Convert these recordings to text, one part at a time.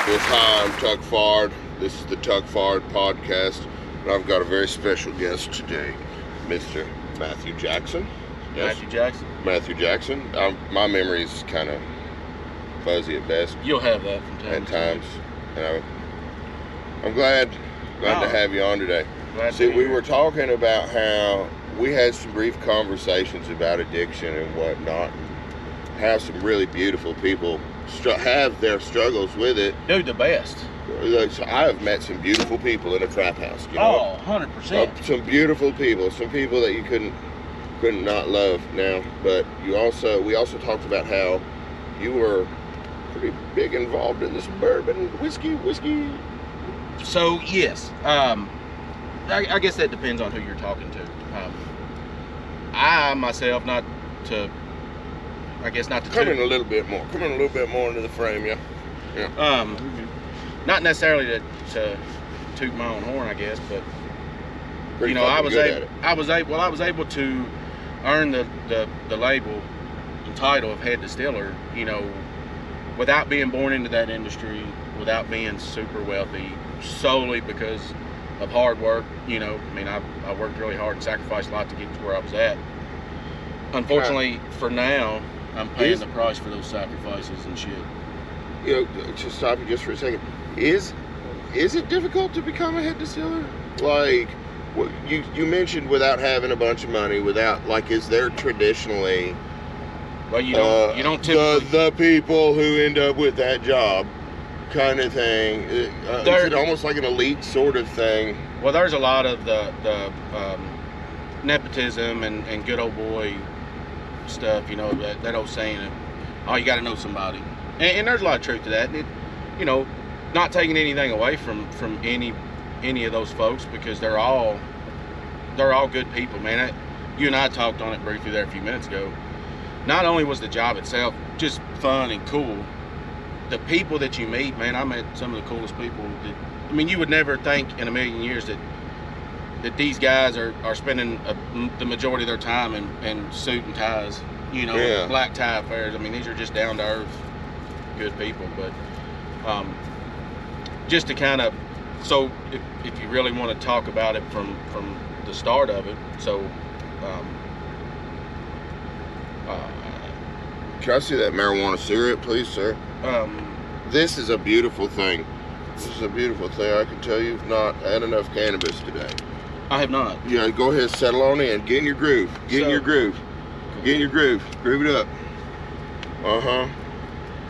Yes, hi, I'm Tuck Fard. This is the Tuck Fard podcast, and I've got a very special guest today, Mr. Matthew Jackson. Yes. Matthew Jackson? Matthew Jackson. My memory's kind of fuzzy at best. You'll have that from time to time. And I'm glad to have you on today. See, we were talking about how we had some brief conversations about addiction and whatnot, and how some really beautiful people have their struggles with it. Dude, the best. So I have met some beautiful people in a trap house. You know? 100%. Some beautiful people. Some people that you couldn't not love now. But we also talked about how you were pretty big involved in this bourbon, whiskey. So, yes. I guess that depends on who you're talking to. I, myself, not to come in a little bit more into the frame, yeah. Not necessarily to toot my own horn, I guess, but Pretty I was able able to earn the label and title of head distiller, without being born into that industry, without being super wealthy, solely because of hard work. I worked really hard and sacrificed a lot to get to where I was at. Unfortunately, for now, I'm paying the price for those sacrifices and shit. Just stop you just for a second. Is it difficult to become a head distiller? Like, you mentioned without having a bunch of money, is there traditionally... Well, you don't typically... The people who end up with that job kind of thing. Is it almost like an elite sort of thing? Well, there's a lot of the nepotism and good old boy stuff, that old saying, oh, you got to know somebody. And there's a lot of truth to that. And not taking anything away from any of those folks, because they're all good people, man. You and I talked on it briefly there a few minutes ago. Not only was the job itself just fun and cool, the people that you meet, man, I met some of the coolest people. You would never think in a million years that these guys are spending the majority of their time in suit and ties, black tie affairs. These are just down to earth, good people. But just to kind of, so if you really want to talk about it from the start of it, so can I see that marijuana cigarette, please, sir? This is a beautiful thing. I can tell you've not had enough cannabis today. I have not. Yeah, go ahead, settle on in. Get in your groove. Get in your groove. Groove it up.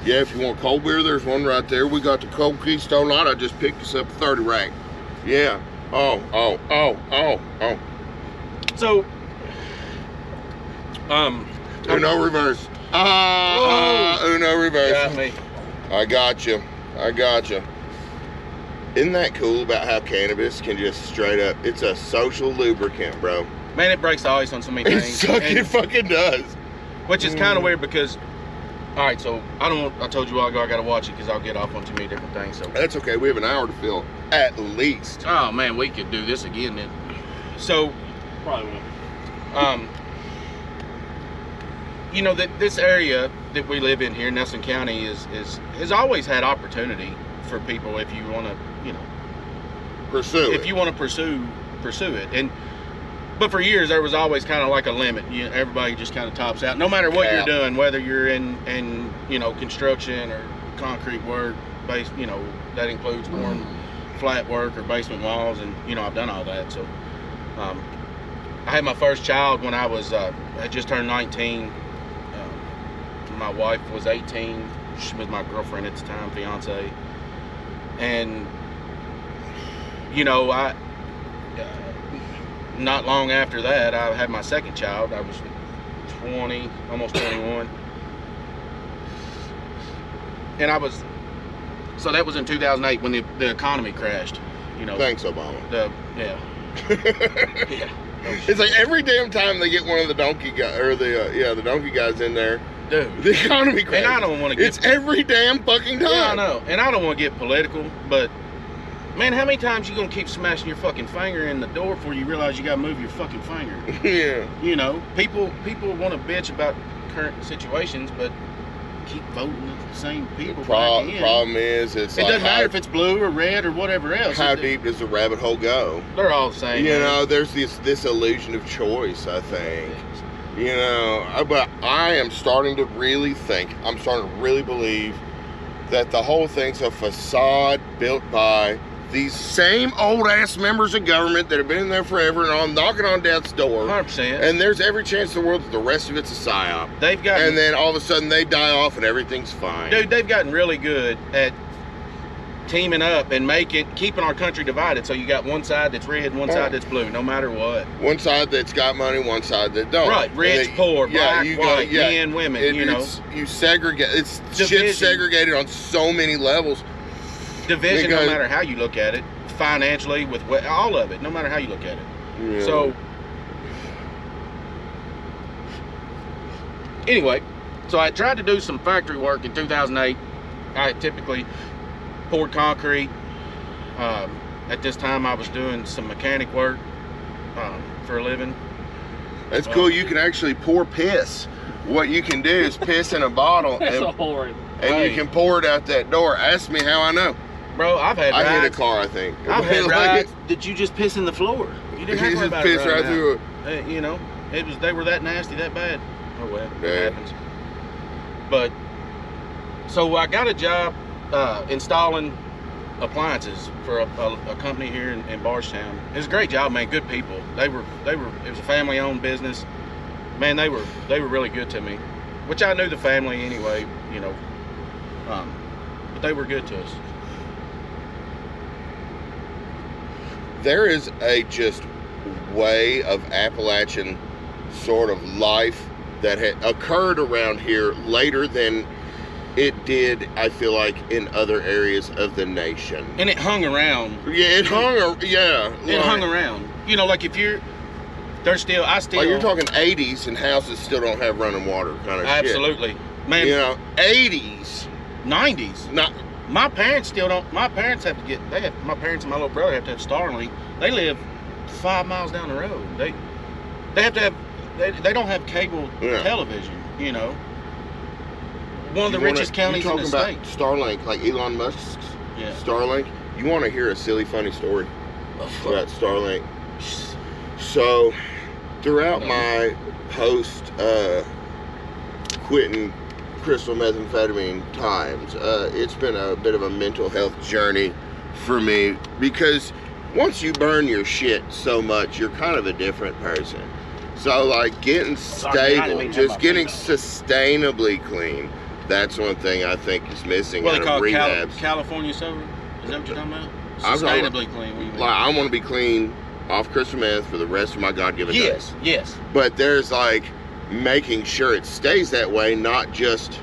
Yeah, if you want cold beer, there's one right there. We got the cold Keystone Light. I just picked this up 30 rack. Yeah. Oh. So, Uno reverse. Uno reverse. Got me. I got you. Isn't that cool about how cannabis can just straight up, it's a social lubricant, bro. Man, it breaks the ice on so many things. It fucking does. Which is kind of weird because, all right, so I told you a while ago I got to watch it because I'll get off on too many different things. So that's okay. We have an hour to fill, at least. Oh, man, we could do this again then. So, probably will. That this area that we live in here, Nelson County, has always had opportunity for people if you want to, pursue it. But for years there was always kind of like a limit. Everybody just kind of tops out, no matter what you're doing, whether you're in construction or concrete work, that includes pouring flat work or basement walls, and I've done all that. So I had my first child when I had just turned 19. My wife was 18. She was my girlfriend at the time, fiance. And not long after that, I had my second child. I was 20, almost 21. And so that was in 2008 when the economy crashed. Thanks, Obama. Yeah. It's like every damn time they get one of the donkey guys, or the donkey guys in there, dude, the economy crashes. And I don't want to get... It's every damn fucking time. Yeah, I know. And I don't want to get political, but, man, how many times you going to keep smashing your fucking finger in the door before you realize you got to move your fucking finger? Yeah. People want to bitch about current situations, but keep voting the same people. Problem is, it doesn't matter if it's blue or red or whatever else. How deep does the rabbit hole go? They're all the same. You know, there's this illusion of choice, I think. You know, but I am starting to really believe that the whole thing's a facade built by these same old-ass members of government that have been in there forever and on knocking on death's door. 100%. And there's every chance in the world that the rest of it's a psyop. And then all of a sudden they die off and everything's fine. Dude, they've gotten really good at teaming up and keeping our country divided. So you got one side that's red and one side that's blue, no matter what. One side that's got money, one side that don't. Right, rich, poor, black, white, men, women, you know. You segregate, shit's segregated on so many levels. Division, no matter how you look at it, financially, with all of it, no matter how you look at it. Yeah. So, anyway, so I tried to do some factory work in 2008. I typically poured concrete. At this time, I was doing some mechanic work for a living. That's cool. You can actually pour piss. What you can do is piss in a bottle and you can pour it out that door. Ask me how I know. Bro, I've had rides. I hit a car, I think. I've had rides. Did you just piss in the floor? You didn't have to worry about piss right through it. You know, they were that nasty, that bad. Oh well, it happens. But so I got a job installing appliances for a company here in Bardstown. It was a great job, man. Good people. It was a family-owned business. Man, they were really good to me, which I knew the family anyway, you know. But they were good to us. There is a just way of Appalachian sort of life that had occurred around here later than it did, I feel like, in other areas of the nation. And it hung around. Yeah, it hung around. You know, like if you're, I still. Like you're talking 80s and houses still don't have running water kind of absolutely. shit. Absolutely. Man. You know, 80s. 90s. Not. My parents still don't. My parents have to get. My parents and my little brother have to have Starlink. They live 5 miles down the road. They have to have. They don't have cable television. You know. One of the richest counties in the state. About Starlink, like Elon Musk's Starlink. You want to hear a silly, funny story about Starlink? So, throughout my post quitting crystal methamphetamine times, it's been a bit of a mental health journey for me, because once you burn your shit so much, you're kind of a different person. So like getting stable, just getting sustainably clean, that's one thing I think is missing out of rehabs. California sober? Is that what you're talking about? Sustainably clean. Like I want to be clean off crystal meth for the rest of my God-given days. Yes. But there's like making sure it stays that way, not just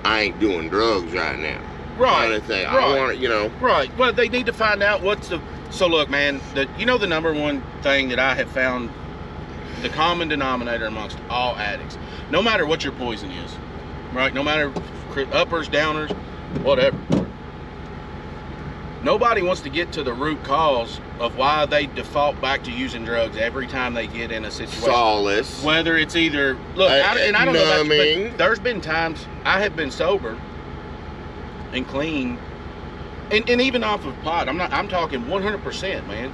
I ain't doing drugs right now. Right. Kind of thing. Right. I want it, you know. Right. Well, they need to find out so look, man, the number one thing that I have found, the common denominator amongst all addicts, no matter what your poison is, right? No matter uppers, downers, whatever. Nobody wants to get to the root cause of why they default back to using drugs every time they get in a situation. Solace. Whether it's either, look, I don't know about you, but there's been times I have been sober and clean, and even off of pot. I'm talking 100%, man,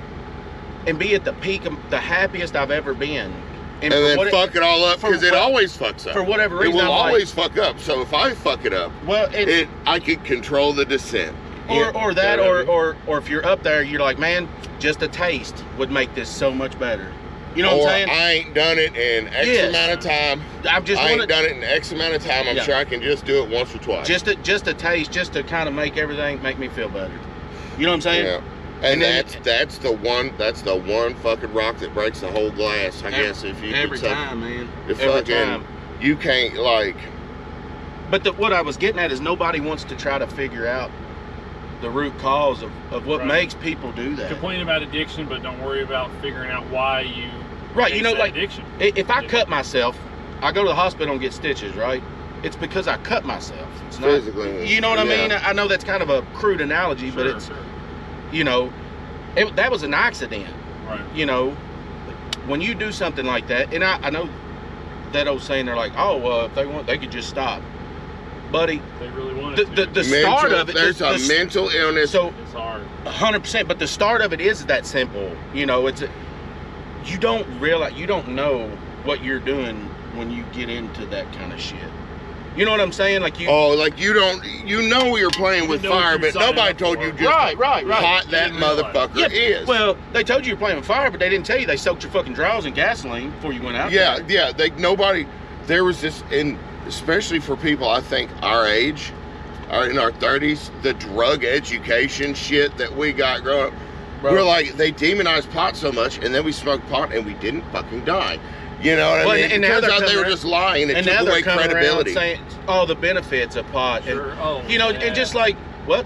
and be at the peak of the happiest I've ever been. And then fuck it all up, because it always fucks up. For whatever reason, it will always fuck up. So if I fuck it up, well, I can control the descent. Or if you're up there, you're like, man, just a taste would make this so much better. You know what I'm saying? I ain't done it in X amount of time. I ain't done it in X amount of time. I'm sure I can just do it once or twice. Just a taste, just to kind of make me feel better. You know what I'm saying? Yeah. And that's the one fucking rock that breaks the whole glass, I guess. If you every time, man. Every time. You can't like. But what I was getting at is nobody wants to try to figure out the root cause of what makes people do that. Complain about addiction, but don't worry about figuring out why you. Right, you know, like addiction. If I cut myself, I go to the hospital and get stitches, right? It's because I cut myself. It's not physically. You know what I mean? I know that's kind of a crude analogy, but it's, you know, that was an accident. Right. You know, when you do something like that, and I know that old saying, they're like, oh, well, if they want, they could just stop. buddy. They really want it. The start of it. There's a mental illness. So it's hard. 100%. But the start of it is that simple. You know, you don't realize, you don't know what you're doing when you get into that kind of shit. You know what I'm saying? Like you. Oh, like you don't. You know you're playing with fire, but nobody told you just right. hot that motherfucker is. Well, they told you you're playing with fire, but they didn't tell you they soaked your fucking drawers in gasoline before you went out. Yeah, there. yeah. Nobody. There was this, and especially for people I think our age, or in our 30s, the drug education shit that we got growing up. Bro. We're like, they demonized pot so much, and then we smoked pot and we didn't fucking die. You know what I mean? And it turns out they were just lying. It took away credibility. Saying all the benefits of pot, sure. and and just like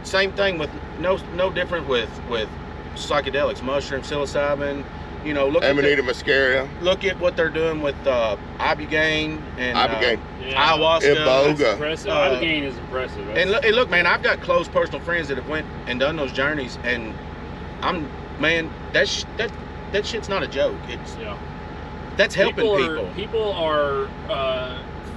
same thing with no different with psychedelics, mushroom, psilocybin. You know, Amanita muscaria. Look at what they're doing with ibogaine and Ayahuasca. ayahuasca. Iboga. Ibogaine is impressive. And look, man, I've got close personal friends that have went and done those journeys, and that shit's not a joke. It's that's helping people. People are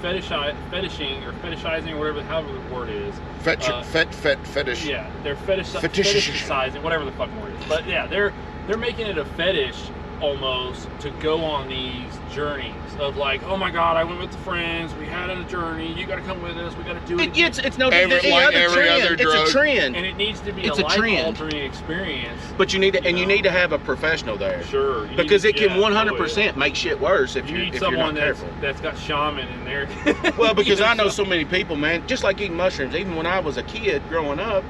fetishing or fetishizing, whatever, however the word is. Fetish. Yeah, they're fetishizing, whatever the fucking word is. But yeah, they're making it a fetish almost to go on these journeys of like, oh my god, I went with the friends, we had a journey, you got to come with us, we got to do it. It's no different than every other drug. It's a trend, and it needs to be a life-altering experience. But you need to have a professional there. Sure, because it can 100% make shit worse if you're not careful. That's got shaman in there. Well, because I know so many people, man, just like eating mushrooms. Even when I was a kid growing up,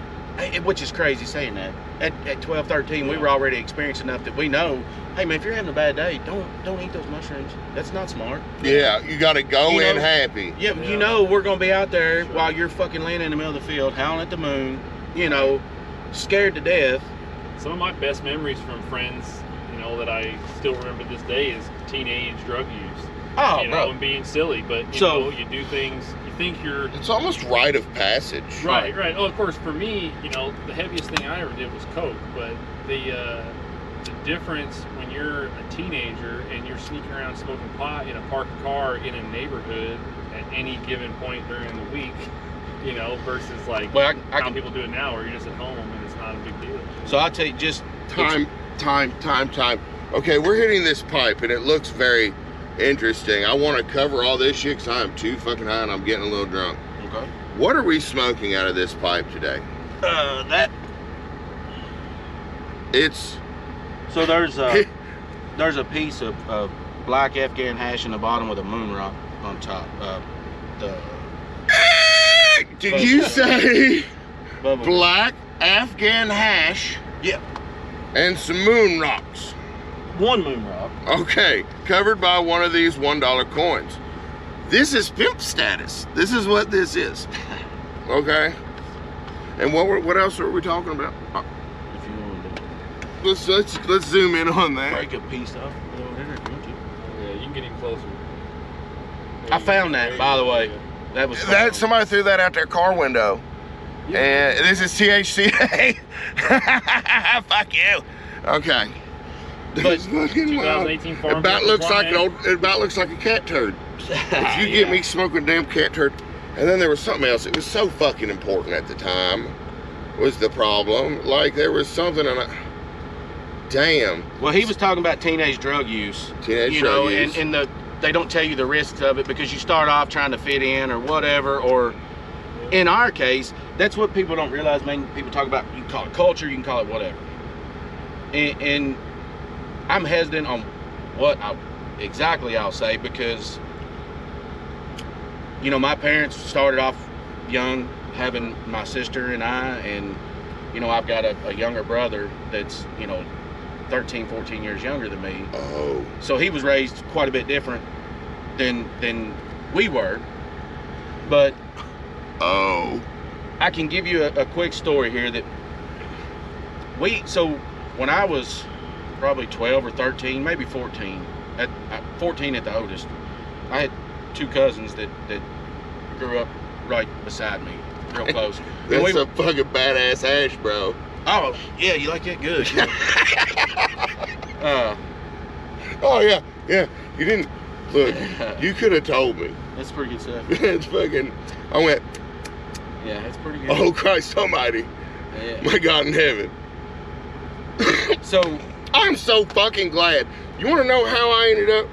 which is crazy saying that, at 12, 13, we were already experienced enough that we know, hey man, if you're having a bad day, don't eat those mushrooms. That's not smart. Yeah, you got to go in happy. Yeah, you know we're going to be out there while you're fucking laying in the middle of the field, howling at the moon, scared to death. Some of my best memories from friends, that I still remember this day is teenage drug use. Oh, and being silly, but you do things. Think you're. It's almost rite of passage. Right. Oh, of course, for me, the heaviest thing I ever did was coke. But the difference when you're a teenager and you're sneaking around smoking pot in a parked car in a neighborhood at any given point during the week, versus like how people do it now, where you're just at home and it's not a big deal. So I'll tell you, just time. Okay, we're hitting this pipe and it looks very interesting. I want to cover all this shit because I am too fucking high and I'm getting a little drunk. Okay. What are we smoking out of this pipe today? So there's a piece of black Afghan hash in the bottom with a moon rock on top. Did you say black Afghan hash? Yeah. And some moon rocks. One moon rock. Okay, covered by one of these $1 coins. This is pimp status. This is what this is. Okay. And what else are we talking about? If you want to let's zoom in on that. Break a piece off over there if you want to. Yeah, you can get him closer. I found that, by the way. That somebody threw that out their car window. Yeah. And this is THCA. Fuck you. Okay. But 2018 farm. It about looks like a cat turd. If you get me smoking a damn cat turd, and then there was something else. It was so fucking important at the time. Was the problem? Like there was something damn. Well, he was talking about teenage drug use. Drug use. And they don't tell you the risks of it because you start off trying to fit in or whatever. Or in our case, that's what people don't realize. Man, people talk about, you can call it culture, you can call it whatever. And I'm hesitant on what exactly I'll say because, my parents started off young, having my sister and I, and, I've got a younger brother that's, 13, 14 years younger than me. Oh. So he was raised quite a bit different than we were. But I can give you a quick story here that when I was probably 12 or 13, maybe 14, at 14 at the oldest, I had two cousins that grew up right beside me, real close. That's a fucking badass hash, bro. Oh, yeah, you like it? Good. Oh, yeah. You didn't, look, you could have told me. That's pretty good stuff. It's fucking, I went, Yeah, it's pretty good. Oh, Christ almighty. Yeah. My God in heaven. So, I'm so fucking glad. You want to know how I ended up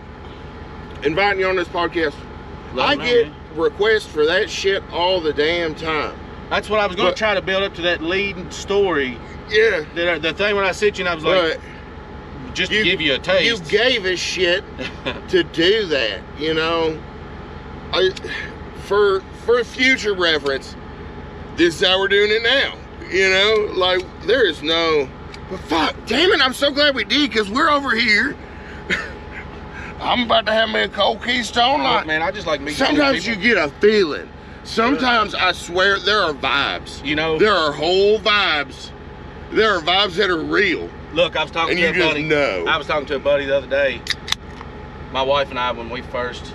inviting you on this podcast? I get requests for that shit all the damn time. That's what I was going to try to build up to, that lead story. Yeah. The thing when I sent you and I was like, just to give you a taste. You gave us shit to do that, you know. For future reference, this is how we're doing it now. You know, like, there is no... But fuck, damn it, I'm so glad we did, because we're over here. I'm about to have me a cold Keystone Light. Man, I just like meeting Sometimes you get a feeling. Sometimes, I swear, there are vibes. You know? There are whole vibes. There are vibes that are real. Look, I was talking to a buddy. Know. I was talking to a buddy the other day. My wife and I, when we first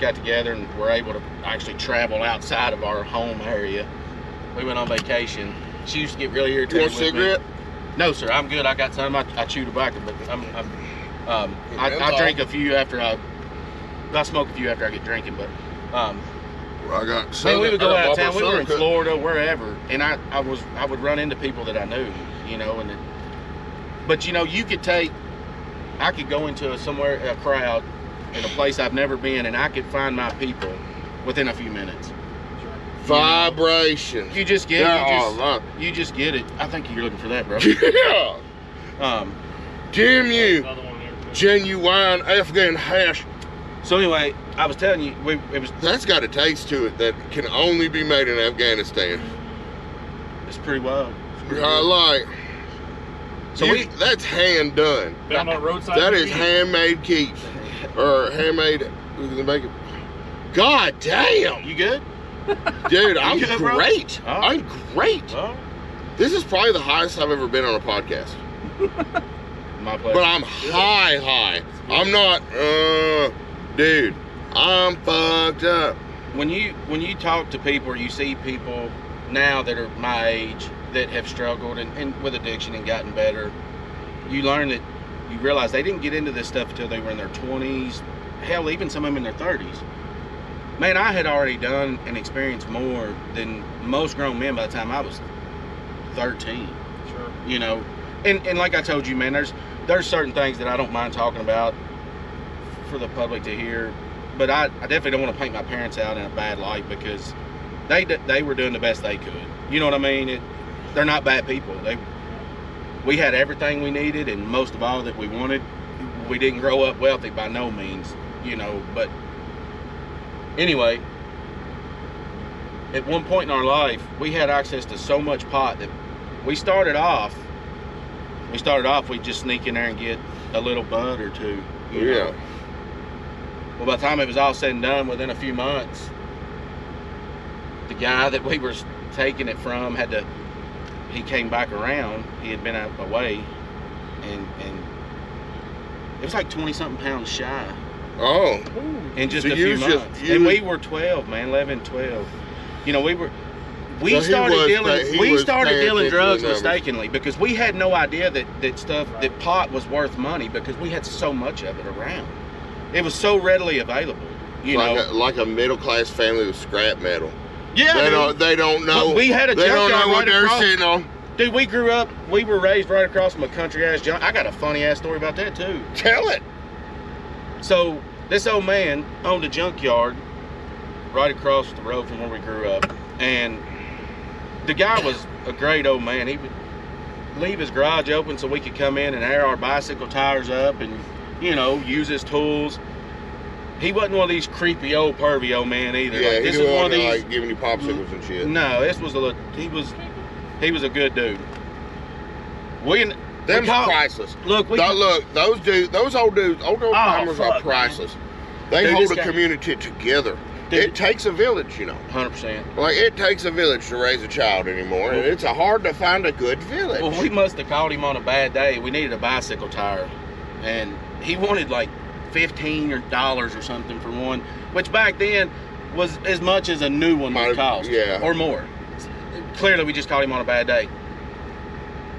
got together and were able to actually travel outside of our home area, we went on vacation. She used to get really irritated with me. You want a cigarette? No, sir. I'm good. I got some. I chew tobacco, but I drink a few after I smoke a few after I get drinking. But I got. Man, we would go out of town. We were in Florida, wherever, and I would run into people that I knew, you know, but you know, I could go into a crowd in a place I've never been, and I could find my people within a few minutes. Vibrations. You just get it. You just get it. I think you're looking for that, bro. Yeah. Damn you. Genuine Afghan hash. So anyway, I was telling you, that's got a taste to it that can only be made in Afghanistan. It's pretty wild. So that's hand done. Found on roadside. That is handmade keeps. Or handmade. God damn. You good? Dude, I'm good, great. Oh. I'm great. Oh. This is probably the highest I've ever been on a podcast. My pleasure. But I'm high. I'm not, dude, I'm fucked up. When you talk to people or you see people now that are my age that have struggled and with addiction and gotten better, you realize they didn't get into this stuff until they were in their 20s, hell, even some of them in their 30s. Man, I had already done and experienced more than most grown men by the time I was 13. Sure. You know, and like I told you, man, there's certain things that I don't mind talking about for the public to hear, but I definitely don't want to paint my parents out in a bad light, because they were doing the best they could. You know what I mean? They're not bad people. We had everything we needed, and most of all that we wanted. We didn't grow up wealthy by no means, you know, but anyway, at one point in our life, we had access to so much pot that we started off, we'd just sneak in there and get a little bud or two. You know? Well, by the time it was all said and done, within a few months, the guy that we were taking it from he came back around. He had been away, and it was like 20-something pounds shy. Oh. In just a few months. And we were 12, man, 11, 12. You know, we started dealing drugs mistakenly, because we had no idea that pot was worth money, because we had so much of it around. It was so readily available. Like a middle-class family with scrap metal. Yeah, they don't know. But we had a junkyard. They don't know what they're sitting on. Dude, we were raised right across from a country-ass junkyard. I got a funny-ass story about that, too. Tell it. So, this old man owned a junkyard right across the road from where we grew up. And the guy was a great old man. He would leave his garage open so we could come in and air our bicycle tires up and, you know, use his tools. He wasn't one of these creepy old pervy old man either. Yeah, like, this is one of these, like giving you popsicles and shit. No, he was a good dude. Them's priceless. Look, those old timers are priceless. They hold a community together. It takes a village, you know. 100%. Like, it takes a village to raise a child anymore, and it's hard to find a good village. Well, we must have called him on a bad day. We needed a bicycle tire, and he wanted like $15 or something for one, which back then was as much as a new one would cost, or more. Clearly, we just called him on a bad day.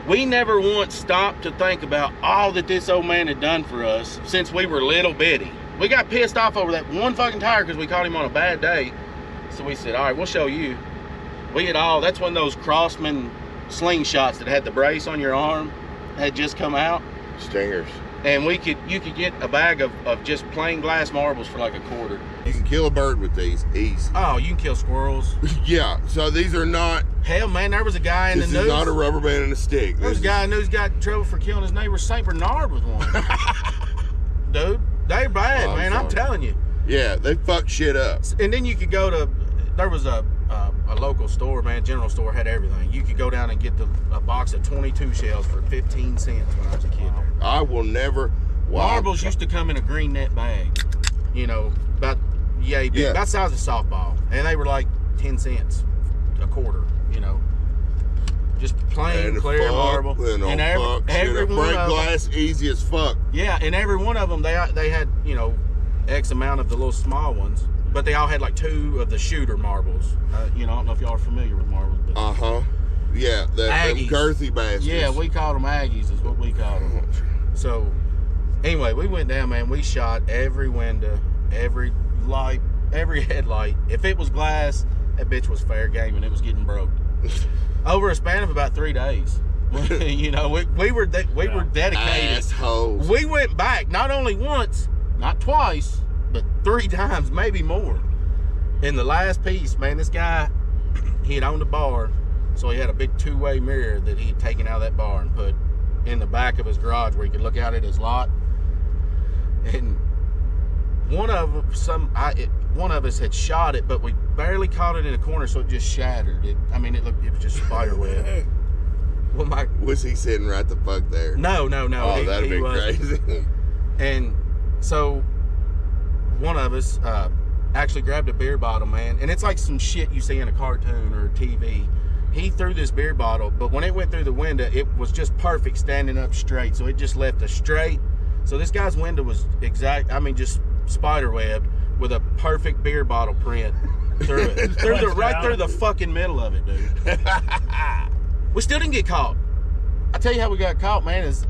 We never once stopped to think about all that this old man had done for us since we were little bitty. We got pissed off over that one fucking tire because we caught him on a bad day. So we said, all right, we'll show you. That's when those Crossman slingshots that had the brace on your arm had just come out. Stingers. And you could get a bag of just plain glass marbles for like $0.25. You can kill a bird with these, easy. Oh, you can kill squirrels. Yeah, so these are not... Hell, man, there was a guy in the news. This is not a rubber band and a stick. There was a guy in the news got in trouble for killing his neighbor St. Bernard with one. Dude, they're bad, man, I'm telling you. Yeah, they fuck shit up. And then you could go to... There was a local store, man, general store, had everything. You could go down and get a box of 22 shells for 15 cents when I was a kid there. I will never... Marbles used to come in a green net bag, you know, about yay big, about the size of a softball, and they were like 10 cents a quarter, you know, just plain and clear marble. And every one break of glass them, easy as fuck. Yeah, and every one of them they had, you know, X amount of the little small ones, but they all had like 2 of the shooter marbles. You know, I don't know if y'all are familiar with marbles. But yeah, them girthy bastards. Yeah, we called them Aggies, is what we called them. So. Anyway, we went down, man. We shot every window, every light, every headlight. If it was glass, that bitch was fair game, and it was getting broke. Over a span of about 3 days. You know, we were dedicated. Assholes. We went back not only once, not twice, but 3 times, maybe more. In the last piece, man, this guy, he had owned a bar, so he had a big 2-way mirror that he had taken out of that bar and put in the back of his garage where he could look out at his lot. And one of us had shot it, but we barely caught it in a corner, so it just shattered. It was just spider web. Well, was he sitting right the fuck there? No. Oh, that'd be crazy. And so one of us actually grabbed a beer bottle, man, and it's like some shit you see in a cartoon or a TV. He threw this beer bottle, but when it went through the window, it was just perfect standing up straight. So it just left a straight. So this guy's window was just spider web with a perfect beer bottle print through it. right through the fucking middle of it, dude. We still didn't get caught. I tell you how we got caught, man, is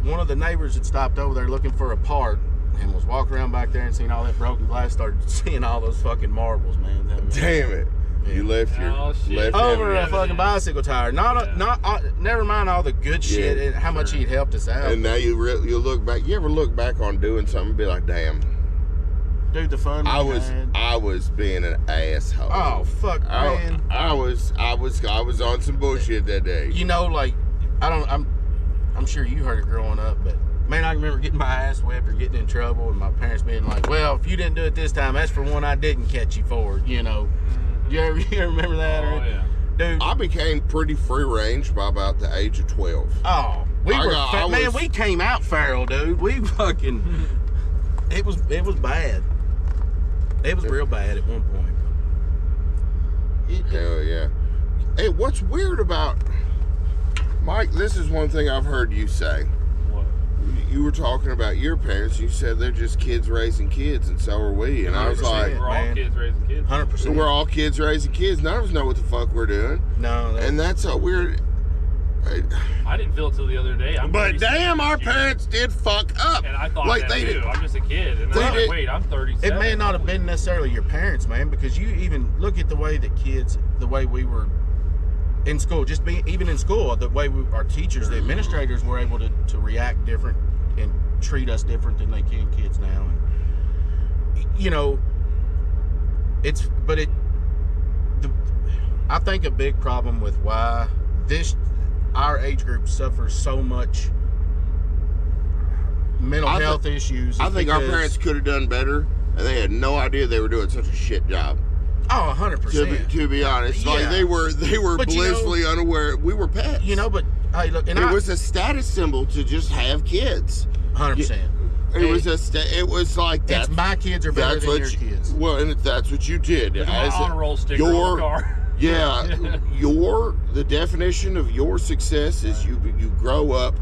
one of the neighbors had stopped over there looking for a part and was walking around back there and seeing all that broken glass, started seeing all those fucking marbles, man. Damn it. Yeah. You left over a fucking bicycle tire. Never mind all the good shit and how much he'd helped us out. And now you look back. You ever look back on doing something and be like, damn, dude, the fun I was being an asshole. Oh fuck, man. I was on some bullshit that day. You know, like I'm sure you heard it growing up, but man, I remember getting my ass whipped or getting in trouble, and my parents being like, "Well, if you didn't do it this time, that's for one I didn't catch you for." You know. You ever remember that? Oh, yeah. Dude. I became pretty free range by about the age of 12. Oh, we came out feral, dude. We fucking, it was bad. It was real bad at one point. Hell yeah. Hey, what's weird about, Mike, this is one thing I've heard you say. You were talking about your parents. You said they're just kids raising kids, and so are we. And I was like, we're all kids raising kids. 100%. We're all kids raising kids. None of us know what the fuck we're doing. No. And that's a weird. I didn't feel it till the other day. But damn, our parents did fuck up. And I thought like that too. I'm just a kid. And I'm like, wait, I'm 37. It may not have been necessarily your parents, man, because you even look at the way that kids, the way we were in school, even in school, the way our teachers, the administrators were able to react different and treat us different than they can kids now. And, you know, I think a big problem with why our age group suffers so much mental health issues. I think our parents could have done better, and they had no idea they were doing such a shit job. Oh, 100%. To be honest, yeah. Like they were blissfully unaware. We were pets. You know, but hey, look, and it was a status symbol to just have kids. 100%. It was like that. My kids are better than your kids. Well, and that's what you did. With my honor roll sticker on the car. Yeah, the definition of your success is you grow up,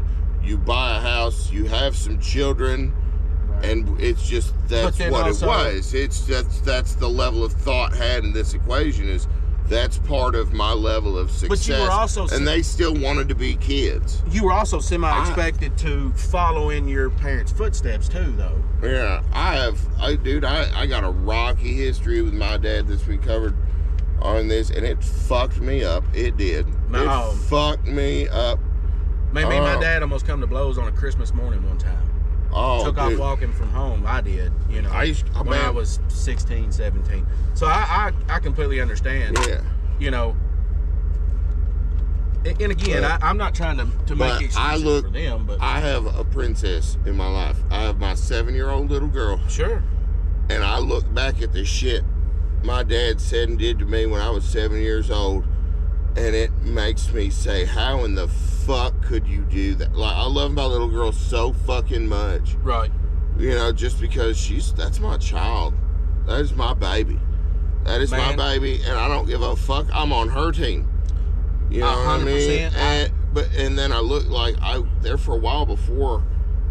you buy a house, you have some children. And it's just that's what it was. That's the level of thought had in this equation is that's part of my level of success. But you were also, and they still wanted to be kids. You were also semi-expected to follow in your parents' footsteps too, though. Yeah, I got a rocky history with my dad that we covered on this, and it fucked me up. It did. It fucked me up. Man, me and my dad almost come to blows on a Christmas morning one time. Took off walking from home. I did, you know, when I was 16, 17. So I completely understand. Yeah. You know, and again, I'm not trying to make excuses for them, but I have a princess in my life. I have my 7-year-old little girl. Sure. And I look back at the shit my dad said and did to me when I was 7 years old, and it makes me say, how in the fuck could you do that? Like, I love my little girl so fucking much. Right. You know, just because that's my child. That is my baby. That is my baby, and I don't give a fuck. I'm on her team. You know 100%. What I mean? And then I look like there for a while before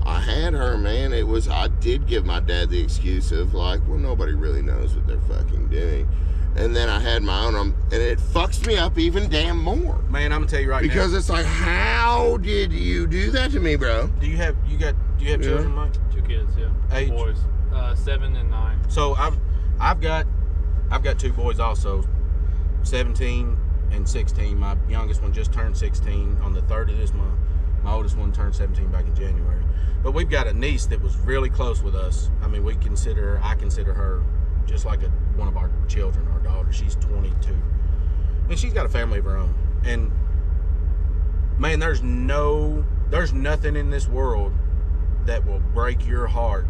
I had her, man. I did give my dad the excuse of like, well, nobody really knows what they're fucking doing. And then I had my own, and it fucks me up even damn more. Man, I'm gonna tell you right now. Because it's like, how did you do that to me, bro? Do you have children, Mike? 2 kids, yeah. Age? Boys, 7 and 9. So I've got 2 boys also, 17 and 16. My youngest one just turned 16 on the 3rd of this month. My oldest one turned 17 back in January. But we've got a niece that was really close with us. I mean, I consider her just like one of our children, our daughter. She's 22. And she's got a family of her own. And man, there's nothing in this world that will break your heart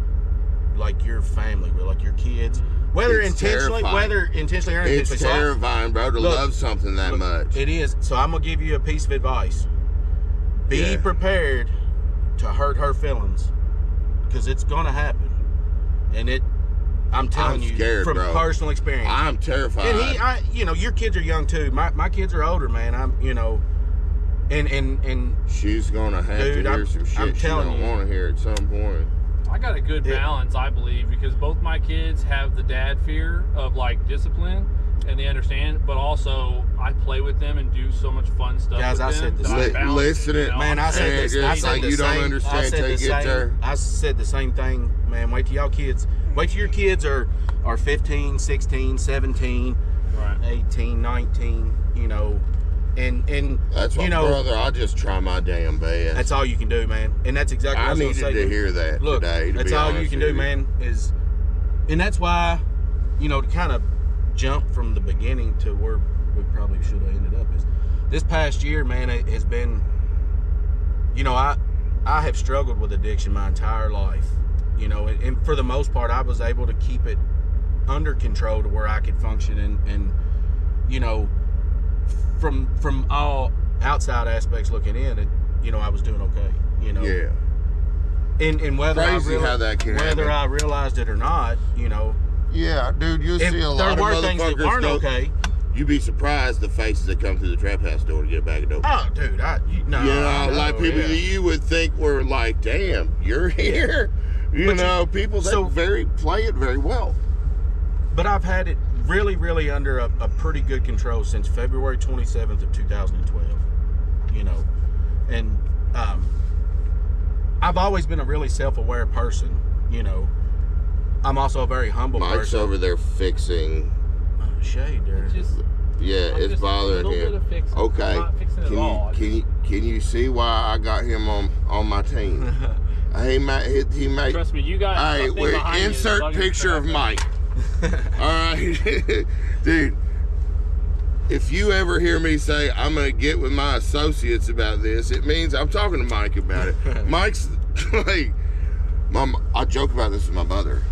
like your family will, like your kids. Whether intentionally or unintentionally. It's terrifying, bro, to love something that much. It is. So I'm going to give you a piece of advice. Be prepared to hurt her feelings, because it's going to happen. And I'm telling you, scared, from personal experience. I'm terrified. And your kids are young too. My kids are older, man. And she's going to have to hear some shit she don't want to hear at some point. I got a good balance, I believe, because both my kids have the dad fear of like discipline, and they understand, but also I play with them and do so much fun stuff. Guys, I said this. Listen, man, I said this. I said you don't understand till you get there. I said the same thing, man. Wait till your kids are 15, 16, 17, right. 18, 19, and that's why, brother, I just try my damn best. That's all you can do, man. And that's exactly what I needed to hear that today. That's all you can do, man. And that's why, to kind of jump from the beginning to where we probably should have ended up is this past year, man. It has been, I have struggled with addiction my entire life, and for the most part, I was able to keep it under control to where I could function and from all outside aspects looking in, I was doing okay, Yeah. And whether I realized it or not, Yeah, dude, you'll see a lot of motherfuckers. There were things that weren't okay. You'd be surprised the faces that come through the trap house door to get a bag of dope. Oh, dude, people that you would think were like, damn, you're here. People that play it very well. But I've had it really, really under a pretty good control since February 27th of 2012. And I've always been a really self-aware person. I'm also a very humble person. Mike's over there fixing shade there. It's bothering him. Okay, can you see why I got him on my team? He made. Trust me, you got. All right, insert picture of Mike. All right, dude. If you ever hear me say I'm gonna get with my associates about this, it means I'm talking to Mike about it. Mike's like, Mom. I joke about this with my mother.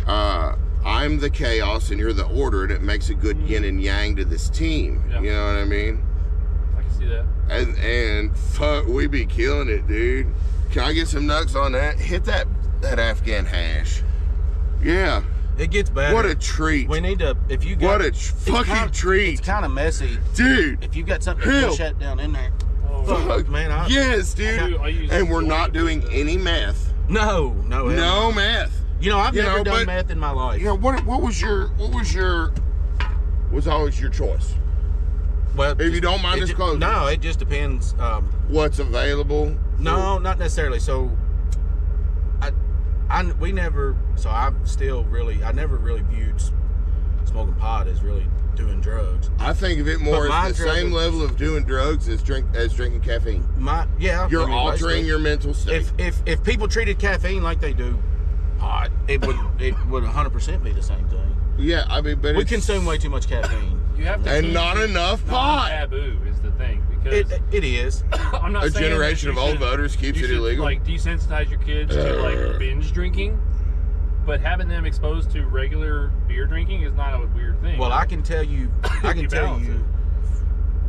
I'm the chaos and you're the order, and it makes a good yin and yang to this team. Yeah. You know what I mean? I can see that. And fuck, we be killing it, dude. Can I get some nugs on that? Hit that Afghan hash. Yeah. It gets better. What a treat. We need to, if you got... What a fucking treat. It's kind of messy. Dude. If you got something to push that down in there. Oh, fuck, man. Yes, dude. And we're not doing any meth. No meth. I've never done meth in my life. What was always your choice? Well, if you don't mind disclosing. No, it just depends. What's available? No, not necessarily. So, I never viewed smoking pot as really doing drugs. I think of it more as the same level of doing drugs as drinking caffeine. You're altering your mental state. If people treated caffeine like they do pot, it would 100% be the same thing. Yeah, I mean, but we consume way too much caffeine. You have to and not enough pot. Taboo is the thing, because it is. I'm not a saying generation of old voters keeps it illegal. Like desensitize your kids to like binge drinking, but having them exposed to regular beer drinking is not a weird thing. Well, I can tell you.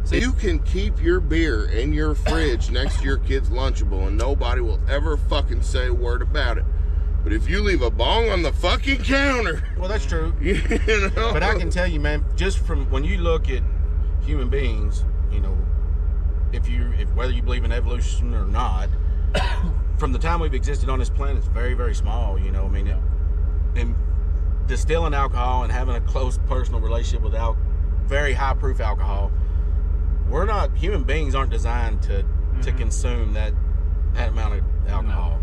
So you can keep your beer in your fridge next to your kid's Lunchable, and nobody will ever fucking say a word about it. But if you leave a bong on the fucking counter, well, that's true. You know? But I can tell you, man, just from when you look at human beings, you know, if whether you believe in evolution or not, from the time we've existed on this planet, it's very, very small. You know, I mean, and distilling alcohol and having a close personal relationship with very high proof alcohol, human beings aren't designed to consume that amount of alcohol.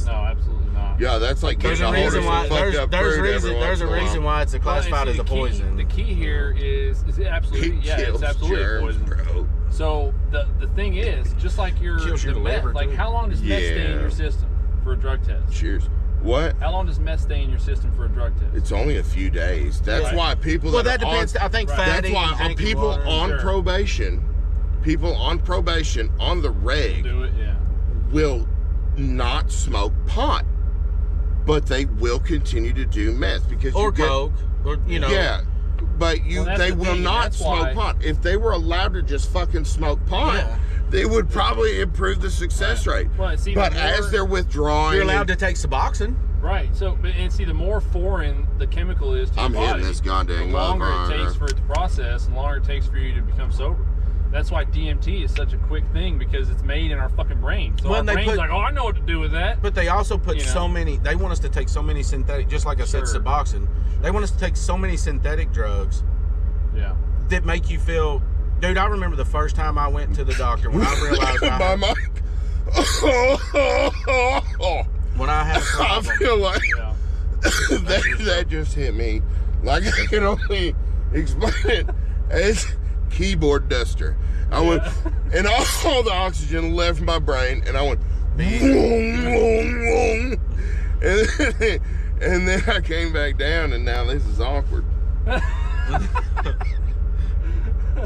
No, absolutely not. Yeah, that's like there's a reason why why it's classified as a poison. The key here is it absolutely it's absolutely a poison. Bro. So the thing is, just like the meth, like how long does meth stay in your system for a drug test? Cheers. What? How long does meth stay in your system for a drug test? It's only a few days. That's why people that depends. I think that's why people on probation on the reg do it, will not smoke pot, but they will continue to do meth because coke, or you know. Yeah, but they will not smoke pot. If they were allowed to just fucking smoke pot, they would probably improve the success rate. Well, but as they're withdrawing, you're allowed to take Suboxone. Right. So, and see, the more foreign the chemical is to your body, hitting this goddamn the longer it takes for it to process, and the longer it takes for you to become sober. That's why DMT is such a quick thing, because it's made in our fucking brain. So our brain's like, oh, I know what to do with that. But they also put so many. They want us to take so many synthetic. Just like I said, Suboxone. They want us to take so many synthetic drugs. Yeah. That make you feel. Dude, I remember the first time I went to the doctor when I realized when I had a problem. I feel like that just hit me. Like I can only explain it as keyboard duster. I went, and all the oxygen left my brain, and I went, and then I came back down, and now this is awkward.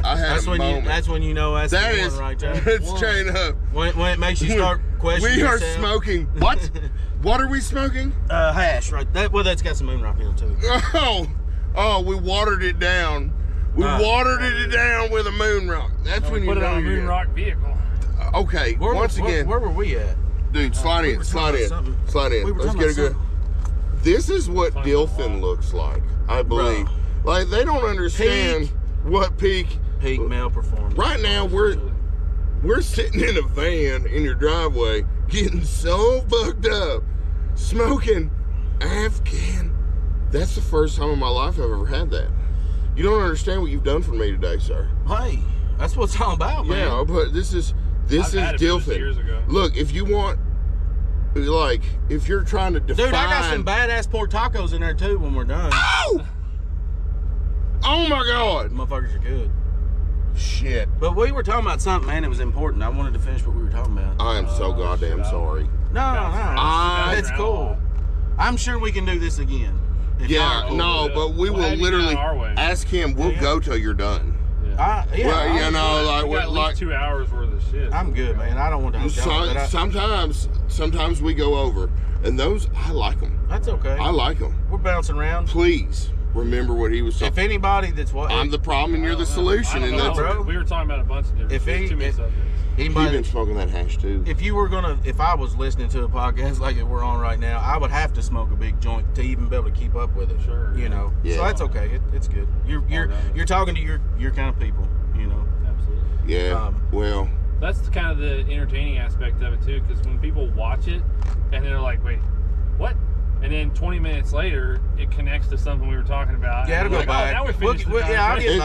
I had a moment. That's when you know that's the one right there. It's straight up. When it makes you start questioning yourself. We are smoking. What? What are we smoking? Hash, right? That's got some moon rock in it too. Oh, we watered it down. We watered it down with a moon rock. That's when you put it on a moon rock vehicle. Okay, once again. Where were we at? Dude, slide in. Let's get a good. This is what Dilfin looks like, I believe. Bro. Like, they don't understand what peak male performance. Right now, we're sitting in a van in your driveway, getting so fucked up, smoking Afghan. That's the first time in my life I've ever had that. You don't understand what you've done for me today, sir. Hey, that's what it's all about, man. Yeah, but this is Dilfin. Years ago. Look, if you want, like, if you're trying to define... Dude, I got some badass pork tacos in there, too, when we're done. Oh! Oh, my God. Motherfuckers are good. Shit. But we were talking about something, man. It was important. I wanted to finish what we were talking about. I am so goddamn sorry. No. It's cool. I'm sure we can do this again. But we will literally ask him. We'll go till you're done. Well, you know, like at least 2 hours worth of shit. I'm good, man. I don't want to. Sometimes we go over, and those I like them. That's okay. I like them. We're bouncing around. Please remember what he was talking. If anybody that's I'm the problem and you're the solution, and that's bro. We were talking about a bunch of different. Too many subjects. You've been smoking that hash too. If I was listening to a podcast like we're on right now, I would have to smoke a big joint to even be able to keep up with it. Sure. You know. Yeah. So that's okay. It's good. You're talking to your kind of people. You know. Absolutely. Yeah. Well. That's kind of the entertaining aspect of it too, because when people watch it and they're like, "Wait, what?" And then 20 minutes later, it connects to something we were talking about. Yeah, it'll go back. Now we finished I'll get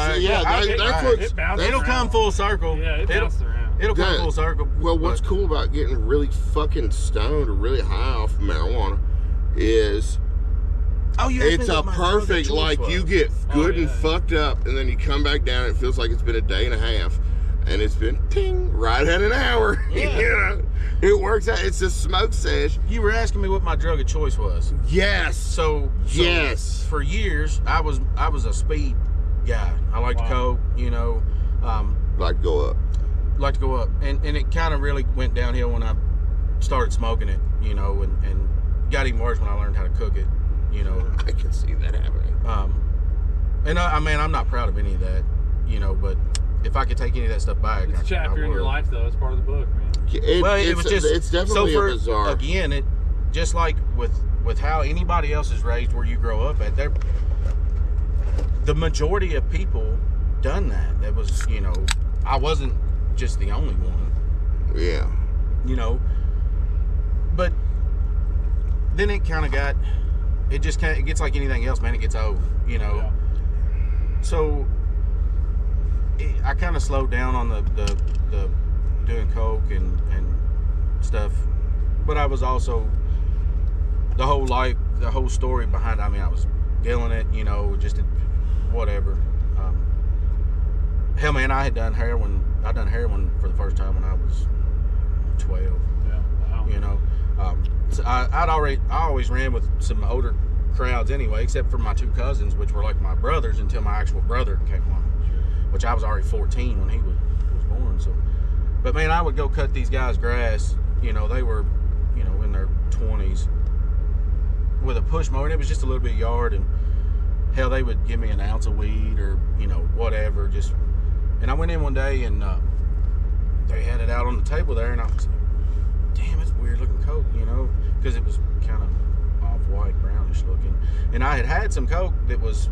back. It'll come full circle. Yeah, it bounced around. It'll come full circle. Well, what's cool about getting really fucking stoned or really high off of marijuana is Oh, you it's a perfect, like, you get good and fucked up, and then you come back down, and it feels like it's been a day and a half, and it's been, ting, right at an hour. Yeah. You know? It works out. It's a smoke sesh. You were asking me what my drug of choice was. Yes. So yes. For years, I was a speed guy. I liked coke, you know. Like go up. Like to go up. And it kind of really went downhill when I started smoking it, you know, and got even worse when I learned how to cook it, you know. I can see that happening. And I mean, I'm not proud of any of that, you know, but if I could take any of that stuff back, it's a chapter in your life, though. It's part of the book, man. It's definitely a bizarre. Again, it just like with how anybody else is raised where you grow up at, the majority of people done that. That was, you know, I wasn't just the only one. Yeah. You know, but then it kind of got, it just kind of, it gets like anything else, man. It gets old, you know. Yeah. So I kind of slowed down on the doing coke and stuff, but I was also the whole story behind. I mean, I was dealing it, you know, just whatever. Hell, man, I had done heroin. I done heroin for the first time when I was 12. Yeah, wow. You know, so I always ran with some older crowds anyway, except for my two cousins, which were like my brothers until my actual brother came along, which I was already 14 when he was born. So, but man, I would go cut these guys' grass. You know, they were, you know, in their 20s with a push mower, and it was just a little bit of yard, and hell, they would give me an ounce of weed or, you know, whatever. Just, and I went in one day and they had it out on the table there, and I was like, damn, it's weird looking coke, you know, because it was kind of off-white, brownish looking. And I had some coke that was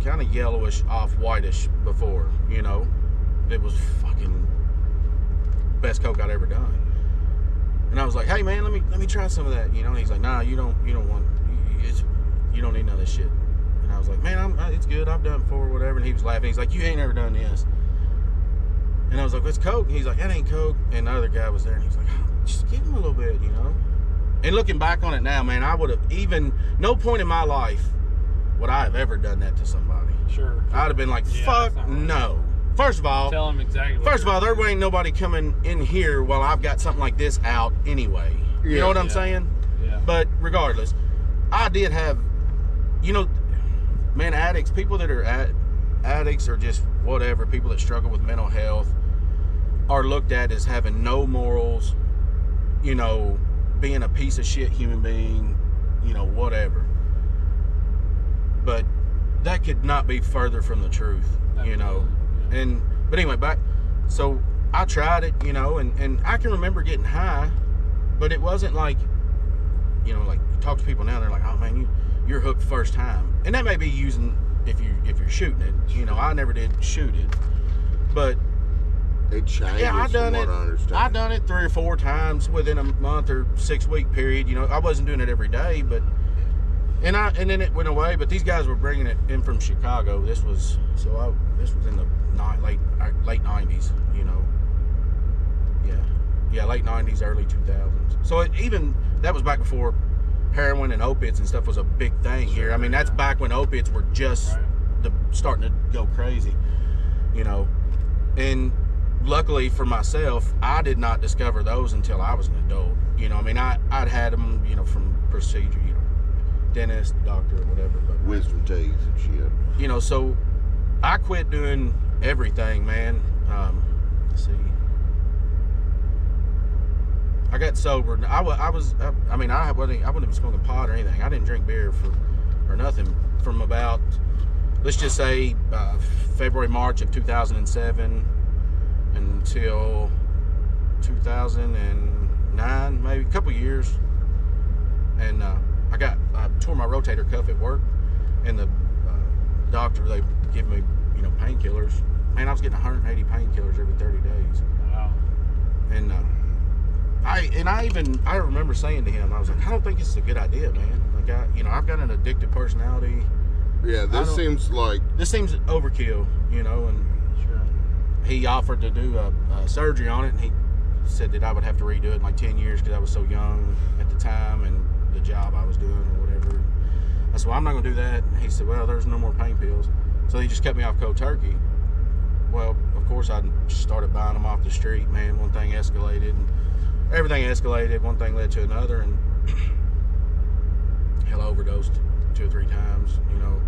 kind of yellowish, off-whitish before, you know. It was fucking best coke I'd ever done. And I was like, hey man, let me try some of that, you know. And he's like, nah, you don't want, you don't need none of this shit. And I was like, man, it's good, I've done it before, whatever. And he was laughing. He's like, you ain't never done this. And I was like, it's coke. And he's like, that ain't coke. And the other guy was there, and he's like, oh, just give him a little bit, you know. And looking back on it now, man, I would have no point in my life would I have ever done that to somebody. Sure. I'd have been like, fuck no. First of all, tell them exactly. First of all, there ain't nobody coming in here while I've got something like this out anyway. You know what I'm saying? Yeah. But regardless, I did have, you know, man, addicts, people that are addicts or just whatever, people that struggle with mental health are looked at as having no morals, you know, being a piece of shit human being, you know, whatever. But that could not be further from the truth, you know. And but anyway, so I tried it, you know, and I can remember getting high, but it wasn't like, you know, like you talk to people now, they're like, oh man, you're hooked first time. And that may be using if you're shooting it, you know. I never did shoot it, but it changes. Yeah, I've done it 3 or 4 times within a month or 6 week period. You know, I wasn't doing it every day, but and then it went away. But these guys were bringing it in from Chicago. This was in the late 90s. You know, yeah, late 90s, early 2000s. So that was back before heroin and opiates and stuff was a big thing here. I mean, that's back when opiates were just starting to go crazy. You know, and luckily for myself, I did not discover those until I was an adult. You know, I mean, I'd had them, you know, from procedure, you know, dentist, doctor, or whatever. But wisdom teeth and shit. You know, so I quit doing everything, man. Let's see. I got sober. I wouldn't have smoking pot or anything. I didn't drink beer or nothing from about, let's just say, February, March of 2007 until 2009, maybe a couple years. And I tore my rotator cuff at work, and the doctor, they give me, you know, painkillers. Man, I was getting 180 painkillers every 30 days. Wow. And I remember saying to him, I was like, I don't think this is a good idea, man. Like, I've got an addictive personality. Yeah, this seems overkill, you know. And sure, he offered to do a surgery on it, and he said that I would have to redo it in like 10 years because I was so young at the time and the job I was doing or whatever. I said, well, I'm not going to do that. And he said, well, there's no more pain pills. So he just cut me off cold turkey. Well, of course, I started buying them off the street, man. One thing escalated, and everything escalated. One thing led to another, and hell, I overdosed 2 or 3 times, you know.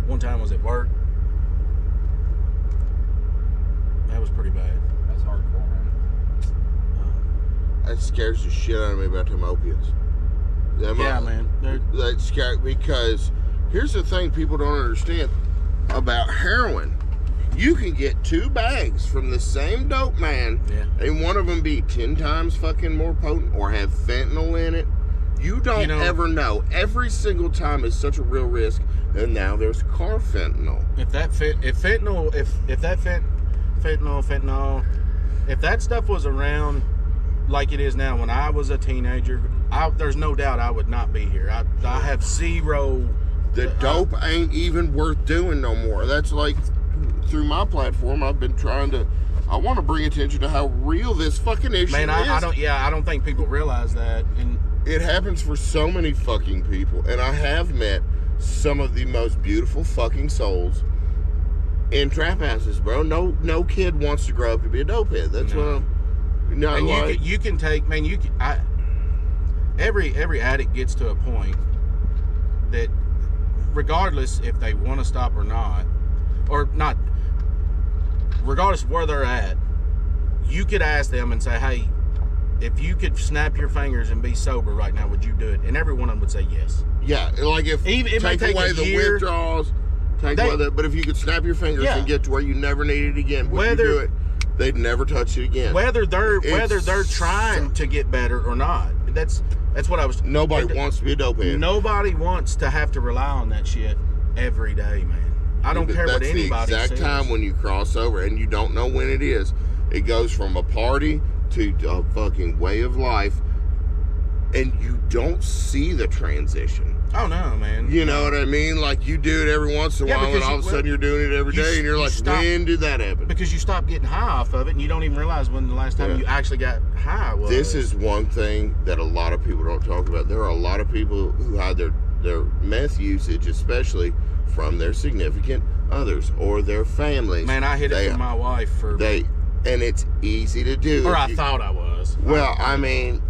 One time was at work. That was pretty bad. That's hardcore, man. That scares the shit out of me about them opiates. Yeah, man. That scares, because here's the thing people don't understand about heroin. You can get 2 bags from the same dope man, and one of them be 10 times fucking more potent or have fentanyl in it. You don't ever know. Every single time is such a real risk. And now there's carfentanyl. If that stuff was around like it is now when I was a teenager, there's no doubt I would not be here. I have zero. The dope ain't even worth doing no more. That's like, through my platform, I've been trying to, I want to bring attention to how real this fucking issue is. I don't think people realize that. And it happens for so many fucking people. And I have met some of the most beautiful fucking souls in trap houses, bro. No kid wants to grow up to be a dopehead. That's what I'm not like. You can take, man, every addict gets to a point that regardless if they want to stop or not, regardless of where they're at, you could ask them and say, hey, if you could snap your fingers and be sober right now, would you do it? And every one of them would say yes. Yeah, like if take away the withdrawals, but if you could snap your fingers and get to where you never need it again, would you do it? They'd never touch it again. Whether they're trying to get better or not. That's what I was. Nobody wants to be a dopehead. Nobody wants to have to rely on that shit every day, man. I don't care what anybody says. That's the exact time when you cross over, and you don't know when it is. It goes from a party to a fucking way of life, and you don't see the transition. Oh no, man. You know what I mean? Like, you do it every once in a while, and all of a sudden you're doing it every day, and you're like, when did that happen? Because you stop getting high off of it, and you don't even realize when the last time you actually got high was. This is one thing that a lot of people don't talk about. There are a lot of people who hide their meth usage, especially from their significant others or their families. Man, I hid it from my wife and it's easy to do. Or I thought I was. Well, I mean,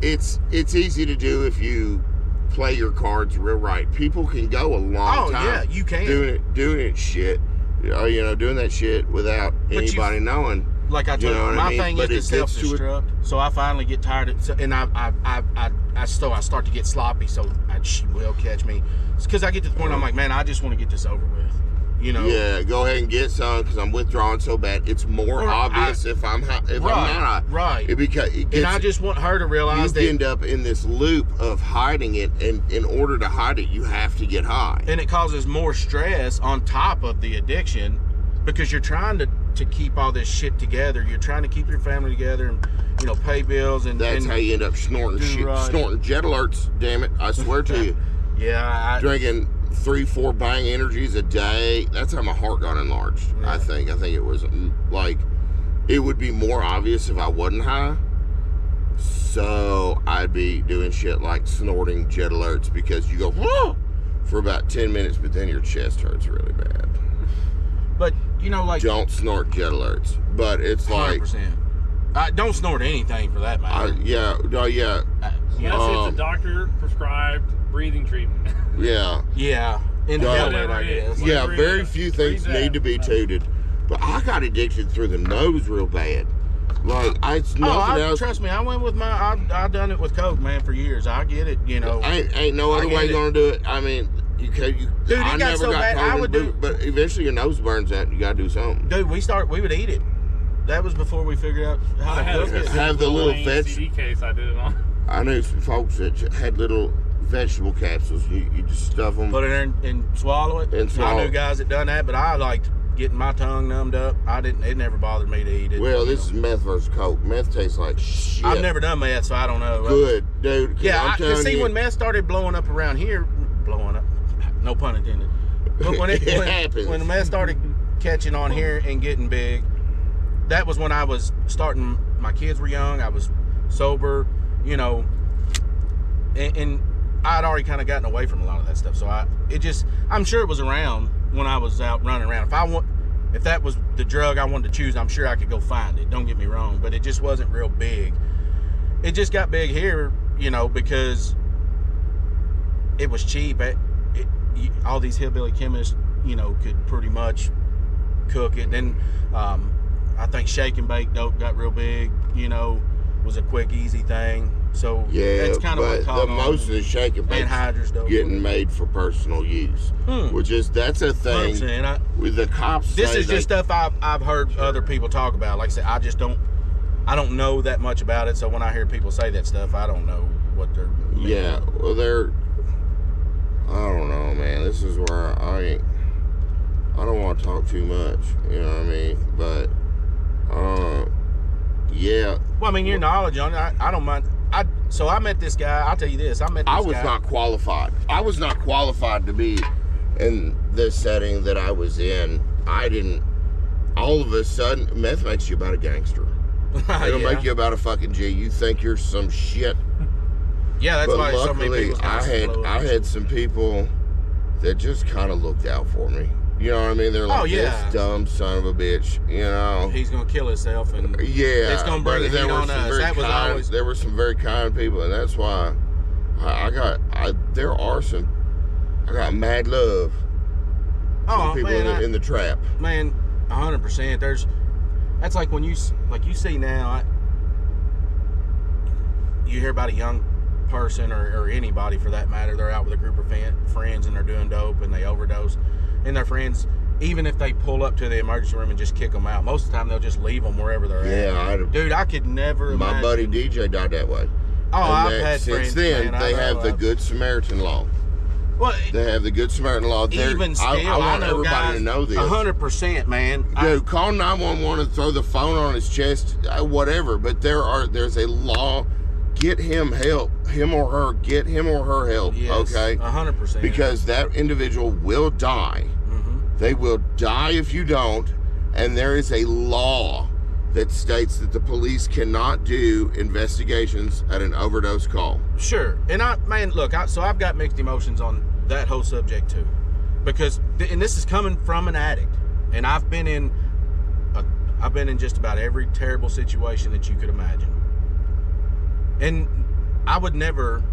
it's easy to do if you play your cards real right. People can go a long time. Oh yeah, you can doing that shit without anybody knowing. Like I told you, my thing is to self-destruct. So I finally get tired of, and I start to get sloppy. So she will catch me because I get to the point I'm like, man, I just want to get this over with. You know? Yeah, go ahead and get some because I'm withdrawing so bad. It's more obvious if I'm not. Right. And I just want her to realize that you end up in this loop of hiding it, and in order to hide it, you have to get high. And it causes more stress on top of the addiction because you're trying to keep all this shit together. You're trying to keep your family together and, you know, pay bills. And that's how you end up snorting snorting jet alerts. Damn it! I swear to you. Yeah, drinking 3-4 Bang Energies a day. That's how my heart got enlarged. Yeah. I think it was like, it would be more obvious if I wasn't high. So I'd be doing shit like snorting jet alerts because you go whoa for about 10 minutes, but then your chest hurts really bad. But you know, like, don't snort jet alerts. But it's 100%. Don't snort anything for that matter. Yes, it's a doctor prescribed breathing treatment. Yeah. I guess. Yeah, very few things need to be tooted. But I got addicted through the nose real bad. Like, nothing else. Trust me, I went with I done it with coke, man, for years. I get it, you know. Ain't no other way gonna do it. I mean, dude, I never got bad. I would do, but eventually your nose burns out. You gotta do something. Dude, we would eat it. That was before we figured out how to cook it. Have the little CD case I did it on. I knew some folks that had little vegetable capsules. You just stuff them, put it in and swallow it. I knew guys that done that, but I liked getting my tongue numbed up. It never bothered me to eat it. Well, this is meth versus coke. Meth tastes like shit. I've never done meth, so I don't know. Good, dude. Yeah, see, when meth started blowing up around here, no pun intended. But when when the meth started catching on here and getting big, that was when I was starting. My kids were young. I was sober, you know, and I'd already kind of gotten away from a lot of that stuff. So I'm sure it was around when I was out running around. If that was the drug I wanted to choose, I'm sure I could go find it. Don't get me wrong, but it just wasn't real big. It just got big here, you know, because it was cheap. All these hillbilly chemists, you know, could pretty much cook it. Then I think shake and bake dope got real big, you know, was a quick, easy thing. So yeah, that's kind of what caught on. Most of the shake and bake getting made for personal use, that's a thing. With the cops, this is just stuff I've heard other people talk about. Like I said, I don't know that much about it. So when I hear people say that stuff, I don't know what they're. Yeah, well, I don't know, man. This is where I don't want to talk too much. You know what I mean? But yeah. Well, I mean, your knowledge on it, I don't mind. So I met this guy. I'll tell you this. I was not qualified. I was not qualified to be in the setting that I was in. I didn't. All of a sudden, meth makes you about a gangster. It'll make you about a fucking G. You think you're some shit. Yeah, that's why so many people. I had some people that just kind of looked out for me. You know what I mean? They're like, this dumb son of a bitch, you know. He's going to kill himself, and it's going to bring the heat on us. There were some very kind people, and that's why I got mad love for people in the trap. Man, 100%. That's like when you see now, you hear about a young person or anybody for that matter, they're out with a group of friends and they're doing dope and they overdose. And their friends, even if they pull up to the emergency room and just kick them out, most of the time they'll just leave them wherever they're at. Dude, I could never imagine. My buddy DJ died that way. Oh, I've had friends. Since then, they have the Good Samaritan law. Well, they have the Good Samaritan law. Even still, I want know everybody guys, to know this. 100%, man. Dude, call 911 and throw the phone on his chest, whatever. But there's a law. Get him help, him or her. Get him or her help. Yes, okay, 100%. Because that individual will die. They will die if you don't, and there is a law that states that the police cannot do investigations at an overdose call. Sure, and so I've got mixed emotions on that whole subject too, because and this is coming from an addict, and I've been in just about every terrible situation that you could imagine, and I would never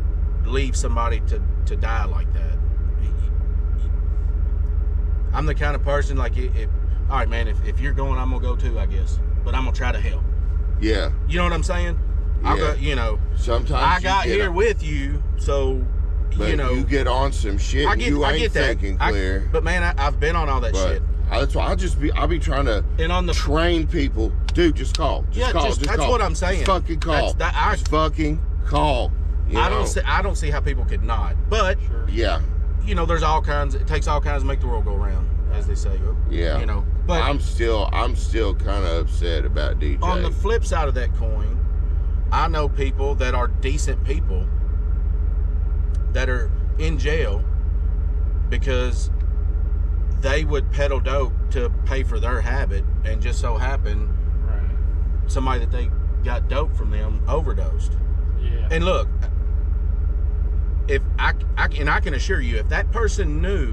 leave somebody to die like that. I'm the kind of person like, all right, man, if you're going, I'm gonna go too, I guess. But I'm gonna try to help. Yeah. You know what I'm saying? Yeah. I'll go, you know. Sometimes I got here with you, so but you get on some shit. I get thinking clear. But man, I've been on all that shit. That's why I'll be trying to train people. Dude, just call. Just call. That's what I'm saying. Just fucking call. Just fucking call. I don't see how people could not. But yeah. You know, there's all kinds. It takes all kinds to make the world go round, as they say. Yeah. You know, but I'm still kind of upset about DJ. On the flip side of that coin, I know people that are decent people that are in jail because they would peddle dope to pay for their habit, and just so happened somebody that they got dope from them overdosed. Yeah. And look. If I can assure you, if that person knew,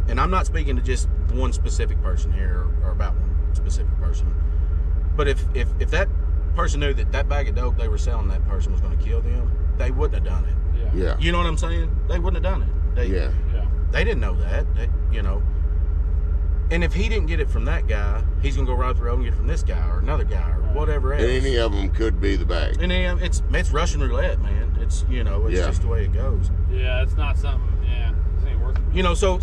and I'm not speaking to just one specific person here or about one specific person, but if that person knew that bag of dope they were selling that person was going to kill them, they wouldn't have done it. Yeah. You know what I'm saying? They wouldn't have done it. They didn't know that. You know. And if he didn't get it from that guy, he's gonna go right up the road and get it from this guy or another guy or whatever else. And any of them could be the bag. And it's Russian roulette, man. It's just the way it goes. Yeah, it's not something. Yeah, this ain't worth it. You know, so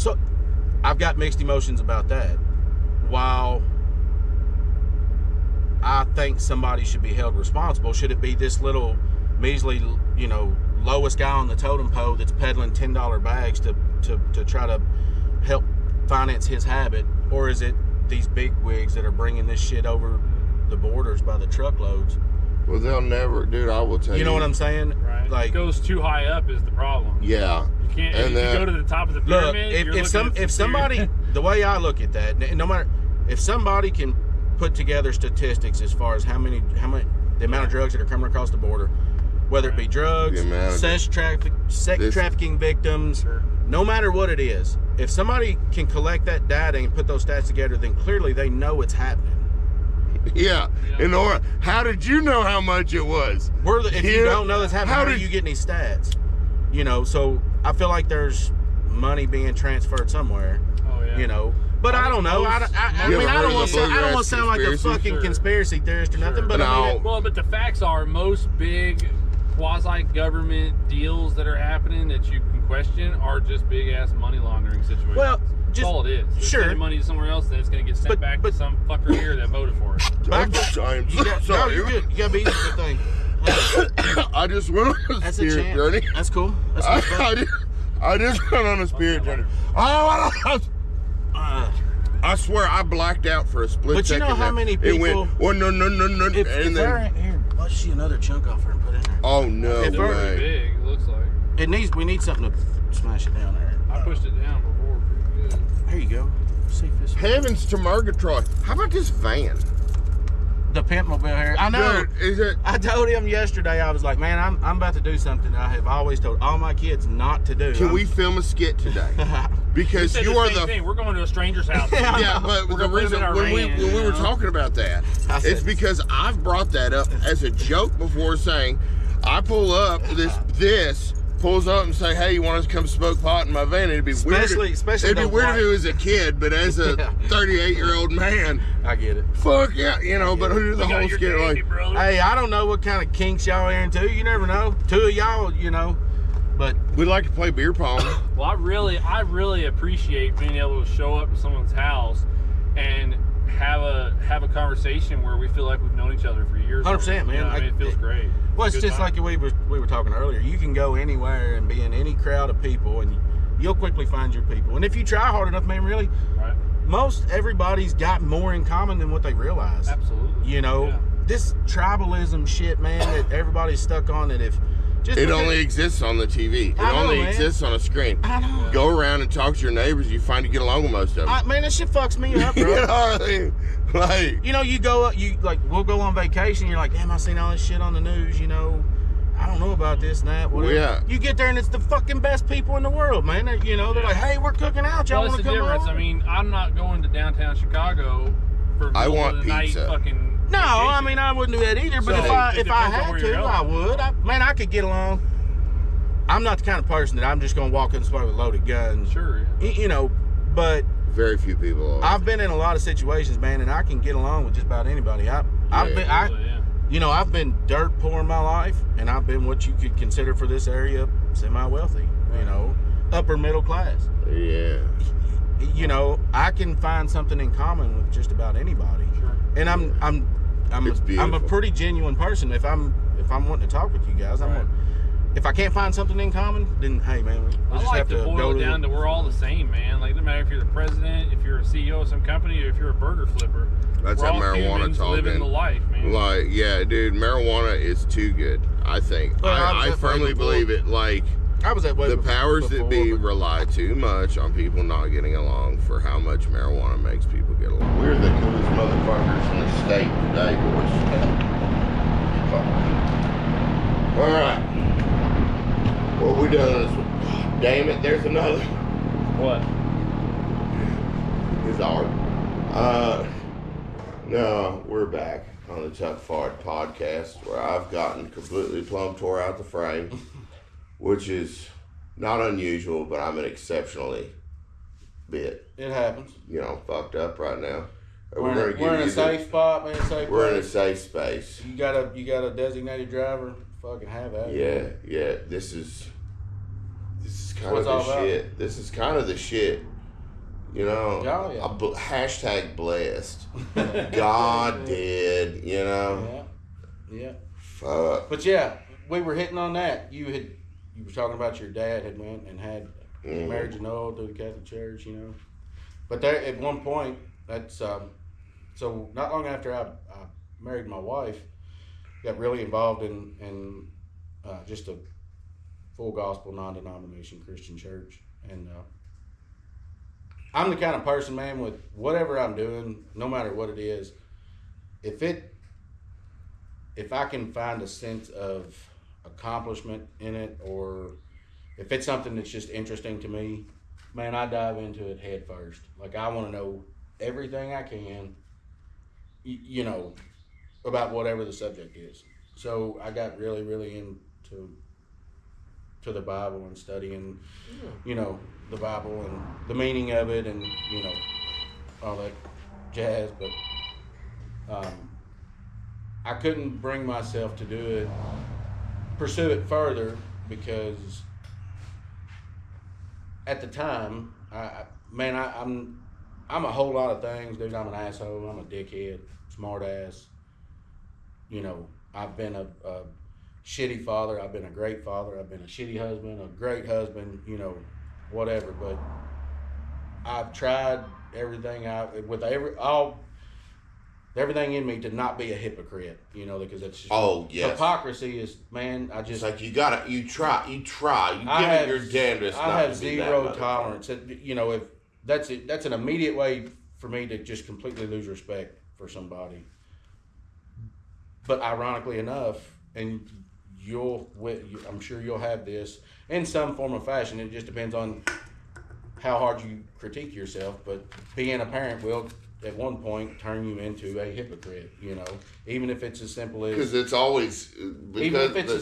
I've got mixed emotions about that. While I think somebody should be held responsible, should it be this little measly, lowest guy on the totem pole that's peddling $10 bags to try to help finance his habit, or is it these big wigs that are bringing this shit over the borders by the truckloads? Well, they'll never, dude. I will tell you. You know what I'm saying? Right. Like, it goes too high up is the problem. Yeah. You can't. If you go to the top of the pyramid. Look, if somebody, the way I look at that, no matter if somebody can put together statistics as far as how many the amount of drugs that are coming across the border, whether it be drugs, sex trafficking victims, no matter what it is. If somebody can collect that data and put those stats together, then clearly they know it's happening. Yeah. How did you know how much it was? If you don't know that's happening, how do you get any stats? You know, so I feel like there's money being transferred somewhere. Oh yeah. You know, but I don't know. I mean, I don't want to sound like a fucking conspiracy theorist or nothing. But but the facts are most big quasi-government deals that are happening that you can question are just big ass money laundering situations. Well, that's all it is. They're sending money to somewhere else, then it's going to get sent back to some fucker here that voted for it. I'm sorry. No, you're good. You got to be the thing. I just went on a spirit journey. That's cool. That's I just went on a spirit journey. I swear I blacked out for a split second. But you know how many people... It went, oh, no. If here, let's see another chunk off her and put in there. Oh, no way. It's pretty big, it looks like. We need something to smash it down there. I pushed it down before pretty good. There you go. See if this... Heavens to Murgatroyd. How about this van? The pimp mobile here. I know. Dude, I told him yesterday, I was like, man, I'm about to do something I have always told all my kids not to do. Can we film a skit today? Because you are the thing. We're going to a stranger's house. Yeah, but the reason when we were talking about that, it's because I've brought that up as a joke before, saying I pull up this pulls up and say, hey, you want us to come smoke pot in my van? It'd be weird. It'd be weird if it was a kid, but as a 38-year-old man, I get it. Fuck yeah, you know. But who the whole skit like? Hey, I don't know what kind of kinks y'all are into. You never know. Two of y'all, you know. But we like to play beer pong. Well, I really appreciate being able to show up to someone's house and have a conversation where we feel like we've known each other for years. 100%, man. You know, I mean, it feels great. Well, it's just like we were talking earlier. You can go anywhere and be in any crowd of people, and you'll quickly find your people. And if you try hard enough, man, really, right. Most everybody's got more in common than what they realize. Absolutely. You know, this tribalism shit, man, that everybody's stuck on. That if it only exists on the TV. It only exists on a screen. I know. Go around and talk to your neighbors. You find you get along with most of them. Man, that shit fucks me up, bro. You know what I mean? Like, you know, we'll go on vacation. You're like, damn, I seen all this shit on the news. You know, I don't know about this and that. Whatever. Yeah. You get there and it's the fucking best people in the world, man. You know, they're like, hey, we're cooking out. Y'all want to come over? I mean, I'm not going to downtown Chicago for I want pizza. Fucking no, vacation. I mean, I wouldn't do that either. But if I had to, I would. I could get along. I'm not the kind of person that I'm just going to walk in somewhere with loaded guns. Sure. You know, but very few people are. I've been in a lot of situations, man, and I can get along with just about anybody. I've been dirt poor in my life, and I've been what you could consider for this area semi-wealthy. Right. You know, upper middle class. Yeah. You know, I can find something in common with just about anybody. Sure. And I'm a pretty genuine person. If I'm wanting to talk with you guys, if I can't find something in common, then hey, man, we'll just have to boil it down to we're all the same, man. Like, no matter if you're the president, if you're a CEO of some company, or if you're a burger flipper. That's how marijuana talking. Living the life, man. Like, yeah, dude, marijuana is too good. I think. Well, I firmly believe it. Like, I was that way. The powers that be rely too much on people not getting along for how much marijuana makes people get along. We're the coolest motherfuckers in the state today, boys. All right. What we done is, damn it, there's another. What? It's art. No, we're back on the Chuck Ford podcast, where I've gotten completely plumb tore out the frame, which is not unusual, but I'm an exceptionally bit. It happens. You know, fucked up right now. We're in a safe spot, man. We're in a safe space. You got a designated driver. Fucking have that. Yeah. This is kind of the shit. This is kind of the shit. You know. Oh, yeah. Hashtag blessed. God did. You know. Yeah. Fuck. But yeah, we were hitting on that. You were talking about your dad had went and had marriage annulled through the Catholic Church. You know. But there at one point, that's so not long after I married my wife, got really involved in just a full gospel, non-denomination Christian church. And I'm the kind of person, man, with whatever I'm doing, no matter what it is, if I can find a sense of accomplishment in it, or if it's something that's just interesting to me, man, I dive into it head first. Like, I want to know everything I can, you know, about whatever the subject is. So I got really, really into the Bible and studying, you know, the Bible and the meaning of it, and you know, all that jazz. But I couldn't bring myself to pursue it further, because at the time, I'm a whole lot of things, dude. I'm an asshole. I'm a dickhead, smart ass. You know, I've been a shitty father. I've been a great father. I've been a shitty husband, a great husband. You know, whatever. But I've tried everything everything in me to not be a hypocrite. You know, because it's just, hypocrisy is, man. It's like you try, you give it your damnedest. I have zero tolerance. You know, if that's an immediate way for me to just completely lose respect for somebody. But ironically enough, and I'm sure you'll have this in some form or fashion. It just depends on how hard you critique yourself. But being a parent will, at one point, turn you into a hypocrite. You know, even if it's as simple as as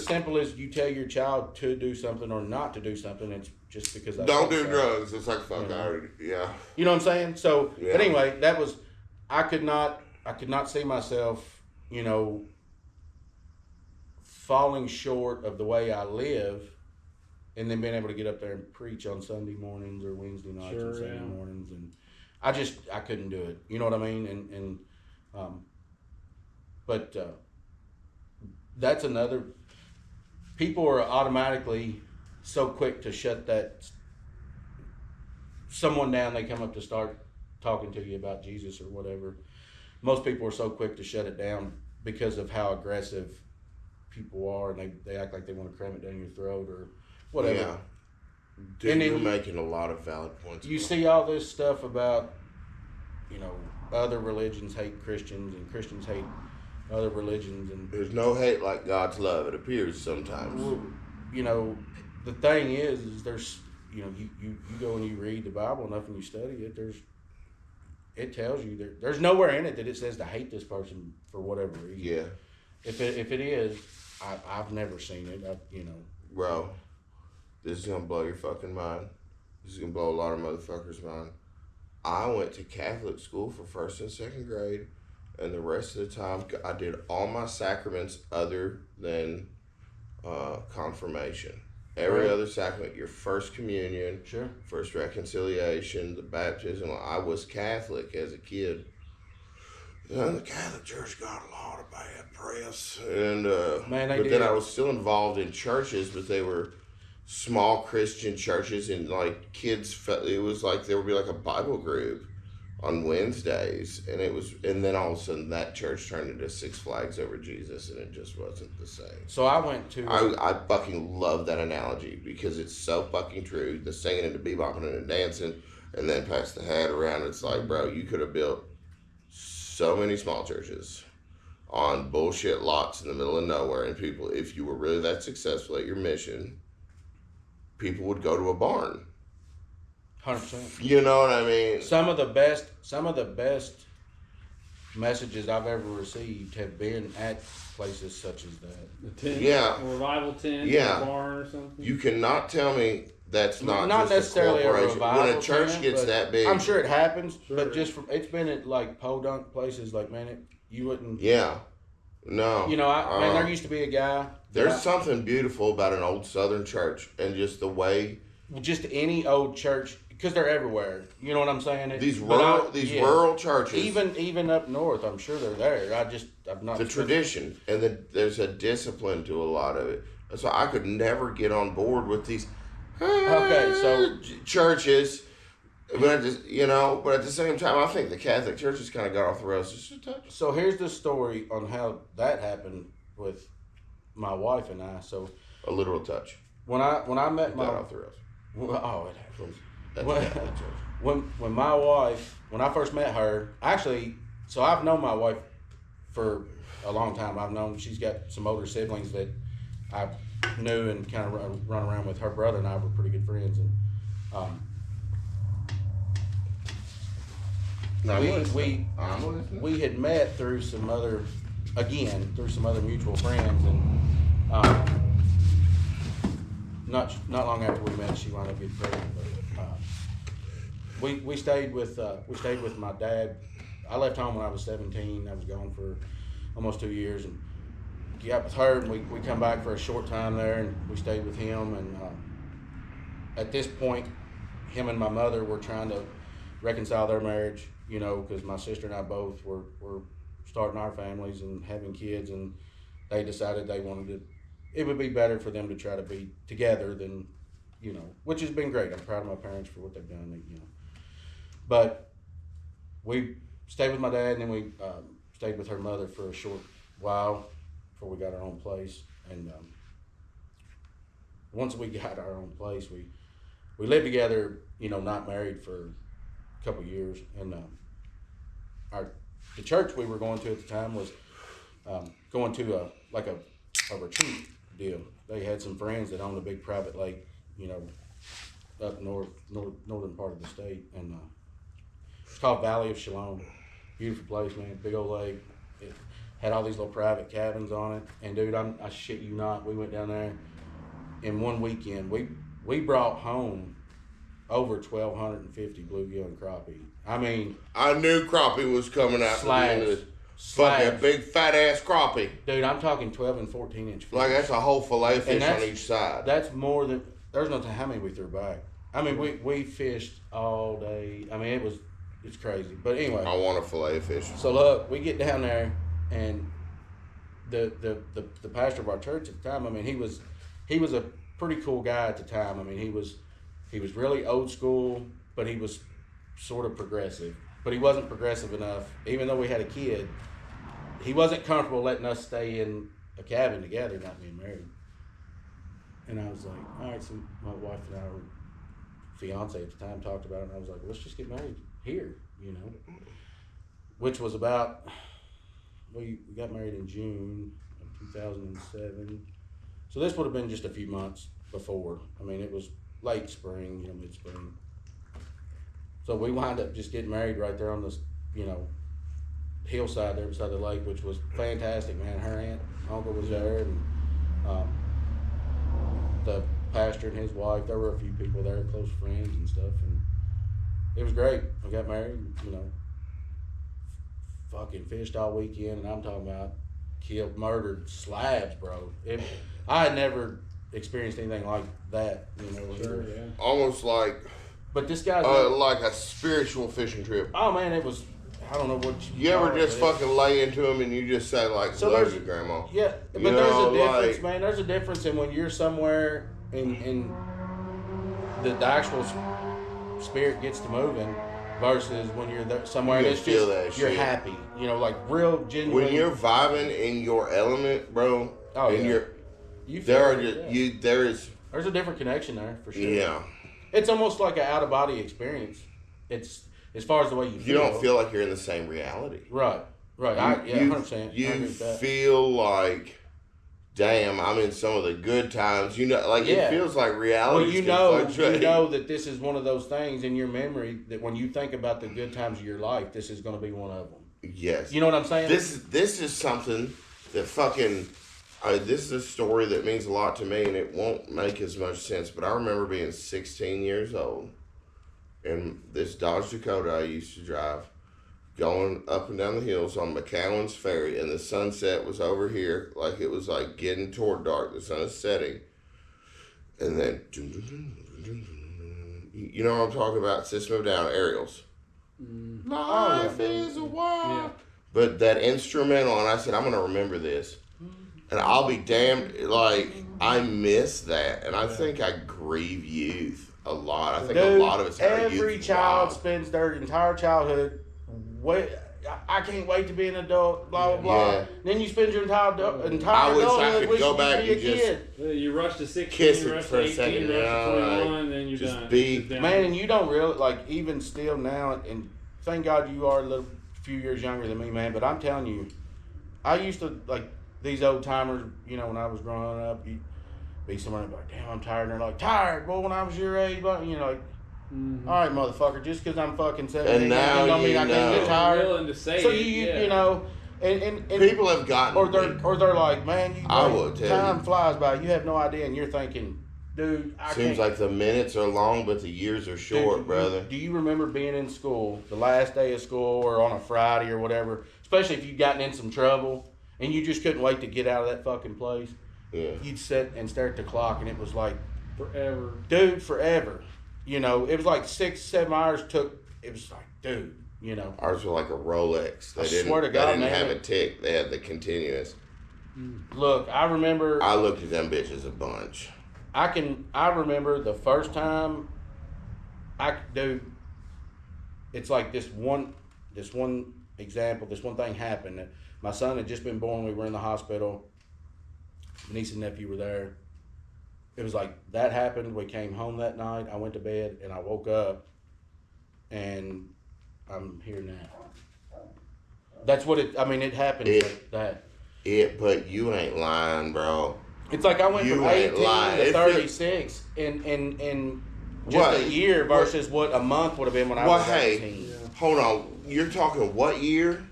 simple as you tell your child to do something or not to do something. It's just because don't do drugs. It's like fuck. You know what I'm saying? So, but anyway, I could not see myself, you know, falling short of the way I live, and then being able to get up there and preach on Sunday mornings or Wednesday nights and Sunday mornings, and I couldn't do it. You know what I mean? But that's another. People are automatically so quick to shut someone down. They come up to start talking to you about Jesus or whatever. Most people are so quick to shut it down because of how aggressive people are, and they act like they want to cram it down your throat or whatever. Yeah. Dude, and you're making a lot of valid points. You see all this stuff about, you know, other religions hate Christians and Christians hate other religions, and there's no hate like God's love. It appears sometimes. Well, you know, the thing is there's, you know, you go and you read the Bible enough and you study it. It tells you there's nowhere in it that it says to hate this person for whatever reason. Yeah. If it is, I've never seen it. You know. Bro, this is gonna blow your fucking mind. This is gonna blow a lot of motherfuckers' mind. I went to Catholic school for 1st and 2nd grade, and the rest of the time I did all my sacraments other than confirmation. Every other sacrament, your first communion, first reconciliation, the baptism. I was Catholic as a kid. And the Catholic Church got a lot of bad press, and then I was still involved in churches, but they were small Christian churches, and like kids. It was like there would be like a Bible group on Wednesdays, and then all of a sudden that church turned into Six Flags Over Jesus, and it just wasn't the same. So I went to. I fucking love that analogy because it's so fucking true. The singing and the bebopping and the dancing, and then pass the hat around. It's like, bro, you could have built so many small churches on bullshit lots in the middle of nowhere, and people, if you were really that successful at your mission, people would go to a barn. 100%. You know what I mean? Some of the best messages I've ever received have been at places such as that. The tent, revival tent, a barn or something. You cannot tell me that's not just necessarily a corporation. revival when a church tent, gets that big, I'm sure it happens, but it's been at like podunk places. Like, man, you wouldn't. Yeah, no. You know, there used to be a guy. There's something beautiful about an old Southern church and just the way. Just any old church, because they're everywhere. You know what I'm saying? These rural churches, even up north, I'm sure they're there. I've not. The tradition and there's a discipline to a lot of it. So I could never get on board with these. Churches, but at the same time, I think the Catholic Church has kind of got off the rails just a touch. So here's the story on how that happened with my wife and I. So a literal touch. When I met my off the rails. It happens. When my wife, when I first met her, actually, so I've known my wife for a long time. She's got some older siblings that I knew and kind of run around with. Her brother and I were pretty good friends, and we had met through some other mutual friends, and not long after we met, she wound up getting pregnant. But we stayed with my dad. I left home when I was 17. I was gone for almost 2 years, and got with her, and we come back for a short time there, and we stayed with him. And at this point, him and my mother were trying to reconcile their marriage, because my sister and I both were starting our families and having kids, and they decided it would be better for them to try to be together than, which has been great. I'm proud of my parents for what they've done, But we stayed with my dad, and then we stayed with her mother for a short while before we got our own place. And once we got our own place, we lived together, not married for a couple of years. And the church we were going to at the time was going to a retreat deal. They had some friends that owned a big private lake, up northern part of the state, and it's called Valley of Shalom. Beautiful place, man. Big old lake. It had all these little private cabins on it. And dude, I shit you not, we went down there in one weekend. We brought home over 1,250 bluegill and crappie. I mean, I knew crappie was coming out. Slabs. Fucking big fat ass crappie. Dude, I'm talking 12 and 14 inch fish. Like that's a whole fillet fish on each side. That's more than, there's no telling how many we threw back. I mean, we fished all day. I mean, it's crazy. But anyway. I want a fillet fish. So look, we get down there, and the pastor of our church at the time, I mean, he was a pretty cool guy at the time. I mean, he was really old school, but he was sort of progressive. But he wasn't progressive enough. Even though we had a kid, he wasn't comfortable letting us stay in a cabin together, not being married. And I was like, all right, so my wife and our fiance at the time talked about it, and I was like, let's just get married here, which was about, we got married in June of 2007. So this would have been just a few months before. I mean, it was late spring, mid-spring. So we wound up just getting married right there on this, hillside there beside the lake, which was fantastic, man. Her aunt, uncle was there, and the pastor and his wife. There were a few people there, close friends and stuff, and it was great. We got married, fucking fished all weekend, and I'm talking about murdered slabs, bro. I had never experienced anything like that, Sure, yeah. Almost like. But this guy's like a spiritual fishing trip. Oh man, it was. I don't know what you ever just fucking lay into them and you just say like, so love you, grandma. Yeah, but there's a difference, man. There's a difference in when you're somewhere and the actual spirit gets to moving versus when you're there somewhere and it's just you're happy. Like real genuine. When you're vibing in your element, bro. Oh and yeah. There's a different connection there for sure. Yeah. It's almost like an out of body experience. It's as far as the way you feel. You don't feel like you're in the same reality. Right. 100%. You feel like, damn, I'm in some of the good times. It feels like reality. Well, you know that this is one of those things in your memory that when you think about the good times of your life, this is going to be one of them. Yes. You know what I'm saying? This is something that fucking. This is a story that means a lot to me, and it won't make as much sense. But I remember being 16 years old, and this Dodge Dakota I used to drive, going up and down the hills on McCowan's Ferry, and the sunset was over here, like it was like getting toward dark. The sun is setting, and then you know what I'm talking about? System of a Down, Aerials. Life is a wild. Yeah. But that instrumental, and I said, I'm gonna remember this. And I'll be damned, like, I miss that. And I think I grieve youth a lot. I think a lot of us have youth. Every child spends their entire childhood, I can't wait to be an adult, blah, blah, blah. Yeah. Then you spend your entire adulthood I wish I could go back and just you rush to 16, kiss you it rush for to 18, a second, you rush to 21, then you're just done. Man, and you don't really, like, even still now, and thank God you are a few years younger than me, man, but I'm telling you, I used to, like, these old timers, when I was growing up, be somewhere and be like, damn, I'm tired. And they're like, tired, boy, when I was your age. But, you know, like, all right, motherfucker, just because I'm fucking 17, and now don't mean I can't get tired. Willing to say So, it, you know, and people have gotten or they're like, man, time you. flies by. You have no idea, and you're thinking, dude, Seems like the minutes are long, but the years are short, dude, brother. Do you remember being in school, the last day of school, or on a Friday or whatever, especially if you'd gotten in some trouble, and you just couldn't wait to get out of that fucking place? Yeah. You'd sit and stare at the clock, and it was like, forever. Dude, forever. You know, it was like 6-7 hours it was like, dude, you know. Ours were like a Rolex. I swear to God, they didn't man. have a tick. They had the continuous. Look, I remember. I looked at them bitches a bunch. I remember the first time dude, it's like this one example, this one thing happened. My son had just been born. We were in the hospital. My niece and nephew were there. It was like that happened. We came home that night. I went to bed and I woke up and I'm here now. That's what it happened like that. But you ain't lying, bro. It's like I went from 18 to 36 in just a year versus what a month would have been when I was 18. Hold on. You're talking what year?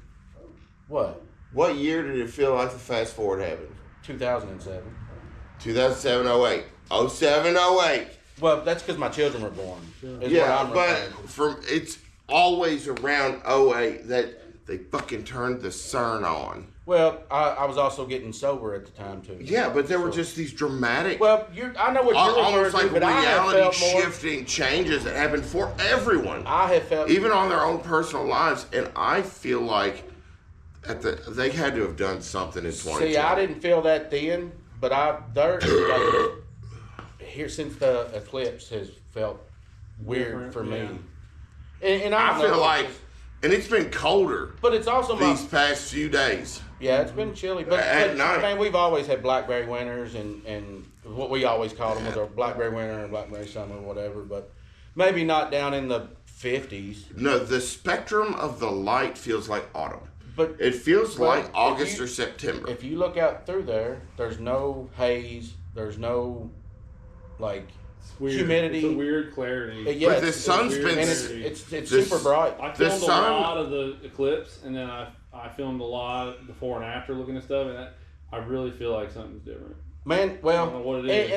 What? What year did it feel like the fast forward happened? 2007. 2007, 08. 07, 08. Well, that's because my children were born. Yeah, but it's always around 08 that they fucking turned the CERN on. Well, I was also getting sober at the time too. Yeah, but there were just these dramatic. Well, I know what you're almost referring like to, but reality shifting changes that happened for everyone. I have felt even on their own personal lives, and I feel like they had to have done something in 2020. See, I didn't feel that then, but here since the eclipse has felt weird for me. And I feel like, and it's been colder. But it's also these past few days. Yeah, it's been chilly. But at night, man, we've always had blackberry winters, and what we always called them was our blackberry winter and blackberry summer, or whatever. But maybe not down in the 50s. No, the spectrum of the light feels like autumn. But it feels like August or September. If you look out through there, there's no haze. There's no humidity. It's a weird clarity. But the sun's been. It's super bright. I filmed a lot of the eclipse, and then I filmed a lot of before and after looking at stuff, and I really feel like something's different. Man, well, I don't know what it is.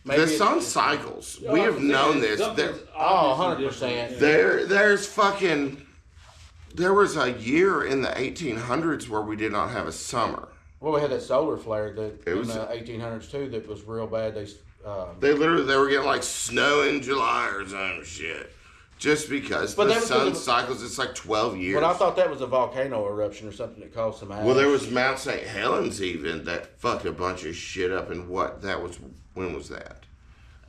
The sun cycles. We have known this. 100%. There was a year in the 1800s where we did not have a summer. Well, we had that solar flare in the 1800s too that was real bad. They were getting like snow in July or some shit. Just because the sun cycles, it's like 12 years. But I thought that was a volcano eruption or something that caused some ash. Well, there was Mount St. Helens even that fucked a bunch of shit up. And when was that?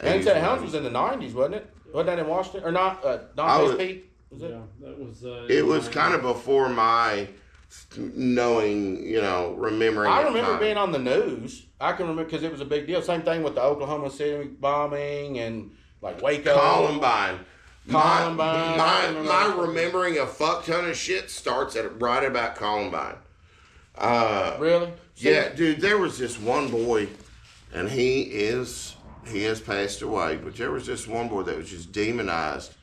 Mount St. Helens was in the 90s, wasn't it? Wasn't that in Washington? Or not? Dante's Peak? Was it? Yeah, that was. It was kind of before my knowing, remembering. I remember being on the news. I can remember because it was a big deal. Same thing with the Oklahoma City bombing and like Waco. Columbine. My remembering a fuck ton of shit starts right about Columbine. Really? Yeah, dude. There was this one boy, and he has passed away. But there was this one boy that was just demonized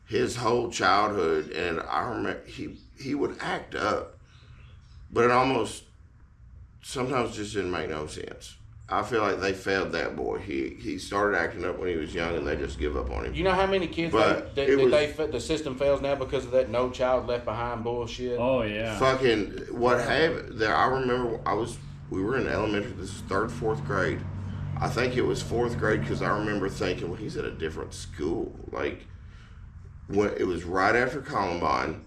his whole childhood, and I remember he would act up, but it almost sometimes just didn't make no sense. I feel like they failed that boy. He started acting up when he was young, and they just give up on him. You know how many kids the system fails now because of that No Child Left Behind bullshit? Oh yeah. Fucking what happened there? I remember we were in elementary. This is 3rd, 4th grade. I think it was 4th grade because I remember thinking, well, he's at a different school. Like when it was right after Columbine.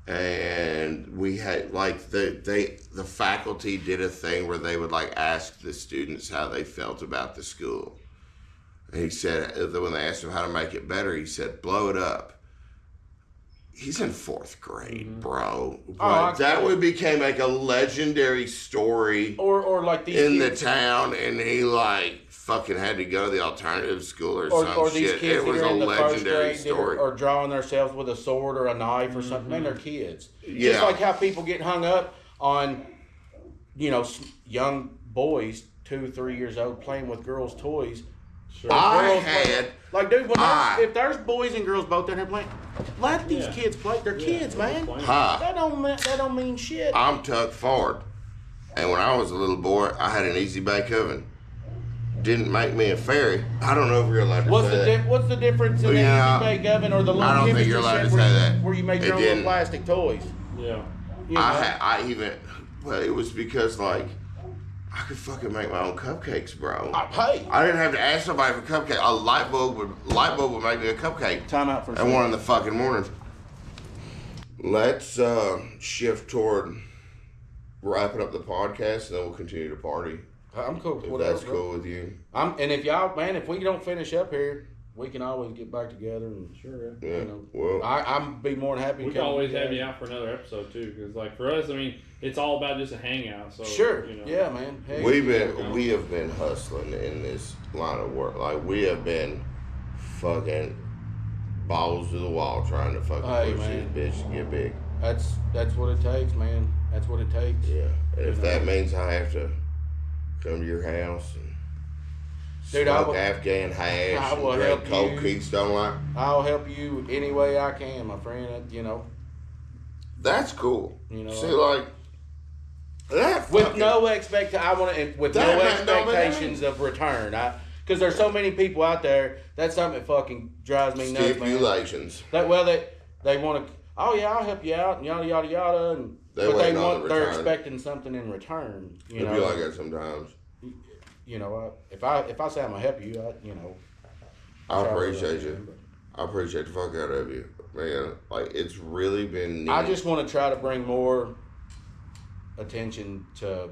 And we had the faculty did a thing where they would ask the students how they felt about the school. And he said, when they asked him how to make it better, he said, blow it up. He's in 4th grade, bro. That became like a legendary story. Or like these in kids, the town, and he fucking had to go to the alternative school or some or these shit. Kids it was a legendary story. Or drawing themselves with a sword or a knife or something. Man, they're kids. Yeah. Just like how people get hung up on, young boys 2, 3 years old playing with girls' toys. Sure. Like, dude, if there's boys and girls both down there playing, let these kids play. They're kids, man. That don't mean shit. I'm tucked forward, and when I was a little boy, I had an easy bake oven. Didn't make me a fairy. I don't know if you're allowed to say that. What's the difference in the easy bake oven or the little I don't think you're allowed to say that. Where you make your own little plastic toys? Yeah. You know? Well, it was because, like, I could fucking make my own cupcakes, bro. Hey. I didn't have to ask somebody for cupcake. A light bulb would make me a cupcake. Time out for a at second. 1 in the fucking morning. Let's shift toward wrapping up the podcast, and then we'll continue to party. I'm cool. If that's cool with you. And if y'all, man, if we don't finish up here, we can always get back together and Yeah. You know, Well, I'm be more than happy. We can always have you out for another episode too, because like for us, I mean, it's all about just a hangout. So sure, you know. yeah, man. Hey, we have been hustling in this line of work. Like, we have been fucking balls to the wall trying to fucking push this bitch to get big. That's what it takes, man. That's what it takes. Yeah, and if that means I have to come to your house and smoke Afghan hash and drink cold Keystone Light, I'll help you any way I can, my friend. You know. That's cool. You know. See, like that. With no expectations of return. Because there's so many people out there. That's something that fucking drives me nuts, man. Stipulations. They want to. Oh yeah, I'll help you out and yada yada yada. And they're expecting something in return. It'll be like that sometimes. You know, if I say I'm gonna help you, I appreciate you. I appreciate the fuck out of you, man. Like, it's really been neat. I just want to try to bring more attention to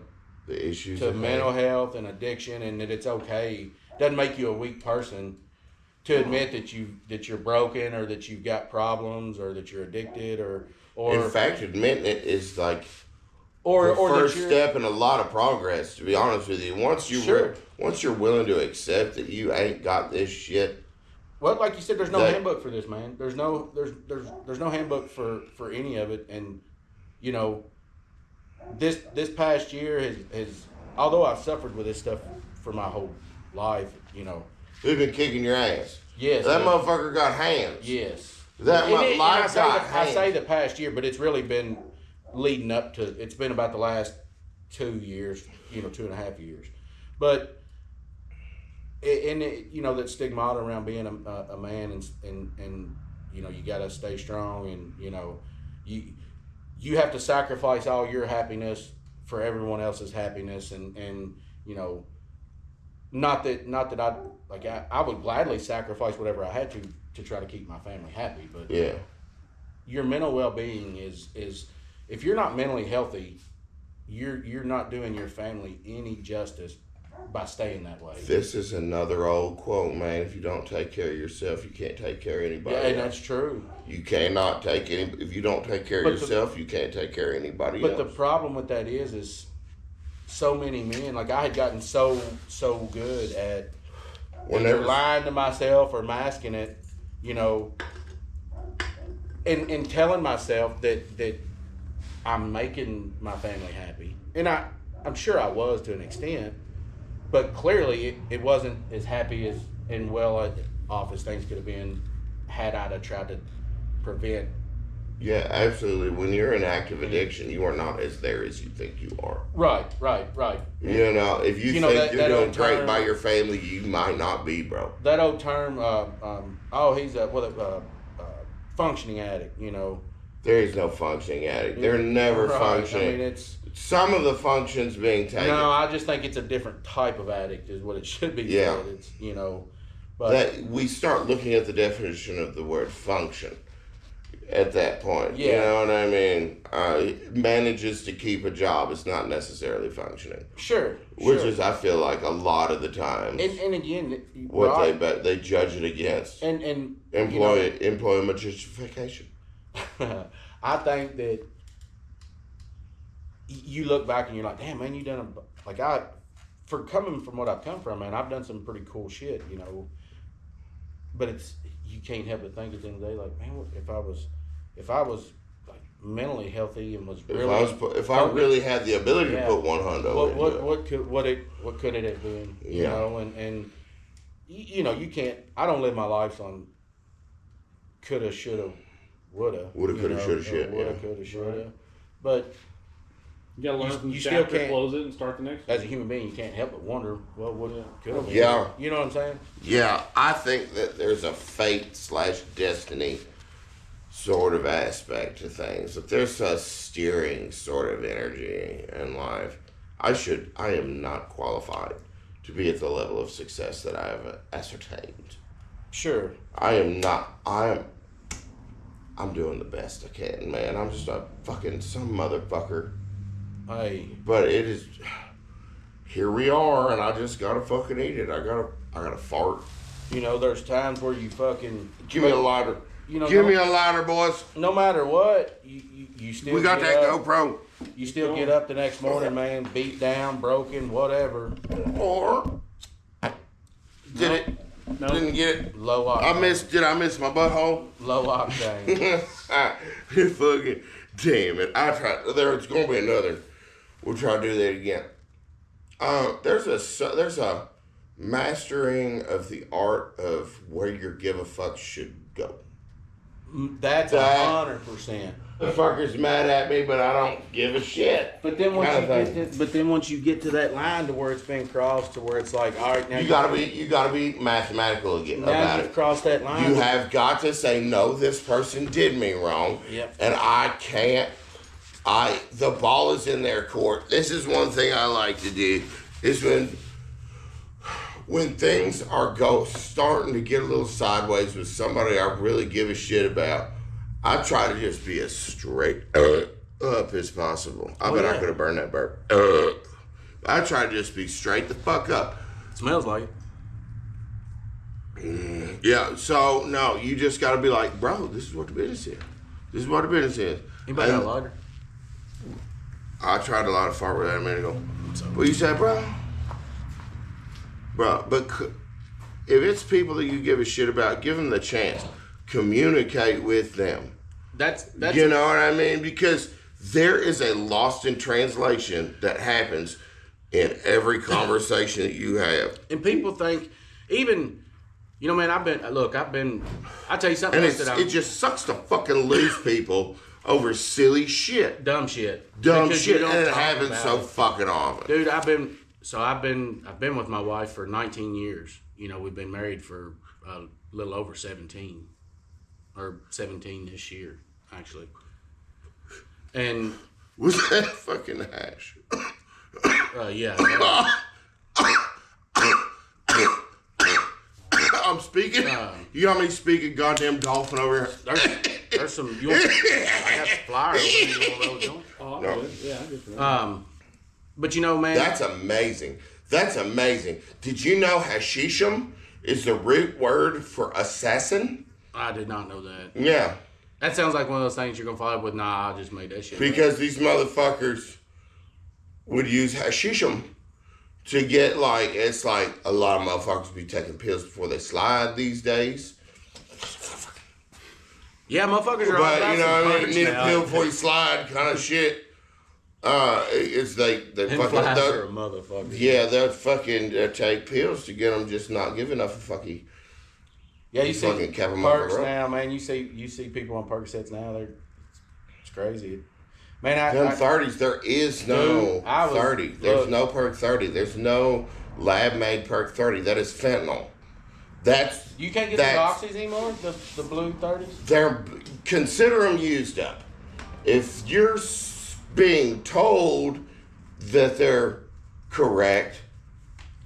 the issues to mental health and addiction, and that it's okay. Doesn't make you a weak person to admit that you're broken, or that you've got problems, or that you're addicted, or in fact, admitting it is like the first step in a lot of progress. To be honest with you, once you're willing to accept that you ain't got this shit. Well, like you said, there's no handbook for this, man. There's no handbook for any of it, and you know, this past year has although I've suffered with this stuff for my whole life, you know. We've been kicking your ass. Yes. That motherfucker got hands. Yes. I say the past year, but it's really been leading up to. It's been about the last 2 years, 2.5 years, but. You know, that stigmata around being a man and you know, you gotta stay strong, and you know, you have to sacrifice all your happiness for everyone else's happiness, and you know, not that I would gladly sacrifice whatever I had to try to keep my family happy, but yeah, your mental well-being is if you're not mentally healthy, you're not doing your family any justice by staying that way. This is another old quote, man. If you don't take care of yourself, you can't take care of anybody else. Yeah, that's true. You cannot if you don't take care of yourself, you can't take care of anybody else. But the problem with that is so many men, like I had gotten so good at either lying to myself or masking it, you know, and telling myself that I'm making my family happy. And I'm sure I was to an extent. But clearly, it wasn't as happy as and well off as things could have been had I tried to prevent. Yeah, absolutely. When you're in active addiction, you are not as there as you think you are. Right. You know, if you think you're doing great by your family, you might not be, bro. That old term, he's a functioning addict, you know. There is no functioning addict. They're never functioning. I mean, it's... Some of the functions being taken. No, I just think it's a different type of addict is what it should be. Yeah. It's, you know, but that we start looking at the definition of the word function at that point. Yeah. You know what I mean? Manages to keep a job is not necessarily functioning. Sure. Which is, I feel like, a lot of the time. And again, what they judge it against. And employment justification. I think that you look back and you're like, damn, man, you done for coming from what I've come from, man, I've done some pretty cool shit, you know. But you can't help but think at the end of the day, like, man, if I was like mentally healthy and was If really, if I really had the ability to put one hundo into what could it have been? Yeah. You know, and you know, you can't. I don't live my life on coulda, shoulda, woulda. Woulda, coulda, shoulda, shit. Woulda, Yeah. coulda, shoulda. But You gotta learn from the you still chapter, can't- close it, and start the next one. as a human being, you can't help but wonder, well, what could have been. Yeah. You know what I'm saying? Yeah, I think that there's a fate/destiny sort of aspect to things. If there's a steering sort of energy in life, I am not qualified to be at the level of success that I have ascertained. Sure. I'm doing the best I can, man. I'm just a fucking some motherfucker. Hey. But it is, here we are, and I just gotta fucking eat it. I gotta fart. You know, there's times where you fucking Give me a lighter. You know, Give me a lighter, boys. no matter what, you still We got get that up, GoPro. You still get up the next morning, man, beat down, broken, whatever. Or did it? No. Didn't get it. Low octane. Did I miss my butthole? Low octane. Fucking damn it! I tried. There's gonna be another. We'll try to do that again. There's a mastering of the art of where your give a fuck should go. That's That- 100%. The fucker's mad at me, but I don't give a shit. But then once Kinda once you get to that line to where it's been crossed, to where it's like, all right, now You gotta be mathematical again now about you've it. crossed that line. You have got to say, no, this person did me wrong. Yep. And I can't. The ball is in their court. This is one thing I like to do, is when things are starting to get a little sideways with somebody I really give a shit about, I try to just be as straight up as possible. I bet I could have burned that burp. I try to just be straight the fuck up. Smells like it. Yeah, so no, you just gotta be like, bro, this is what the business is. This is what the business is. Anybody got And a lighter? I tried a lot of fart with that a minute ago. What you said, bro? Bro, but if it's people that you give a shit about, give them the chance. Communicate with them. That's You know what I mean? Because there is a lost in translation that happens in every conversation that you have. and people think, even, you know, man, I'll tell you something And else that it just sucks to fucking lose people over silly shit. dumb shit. Dumb Because you shit, don't and it talk happens about so it. fucking often. Dude, I've been with my wife for 19 years. You know, we've been married for a little over 17, or 17 this year, actually. And Was that fucking hash? yeah, I'm speaking. You got me speaking goddamn dolphin over here. there's some. I got some flyers. You want to roll joint? Oh, I'm No. good. Yeah, I just But you know, man, That's amazing. That's amazing. Did you know hashishum is the root word for assassin? I did not know that. Yeah. That sounds like one of those things you're gonna follow up with. Nah, I just made that shit up. Because these motherfuckers would use hashishum to get it's like a lot of motherfuckers be taking pills before they slide these days. Yeah, motherfuckers are all But about you know some what I mean? perks Need a now. pill before you slide kind of shit. It's they And fucking flies are a motherfucker. yeah, they'll fucking take pills to get them just not give enough a fucky. Yeah, you see fucking cap 'em perks up. now, man. You see people on Percocets now. It's crazy. Man, Them I 30s, there is no Dude, I was- 30. There's look. no perk 30. There's no lab made perk 30. That is fentanyl. That's you can't get the Roxys anymore. The blue 30s. they're consider them used up. If you're being told that they're correct,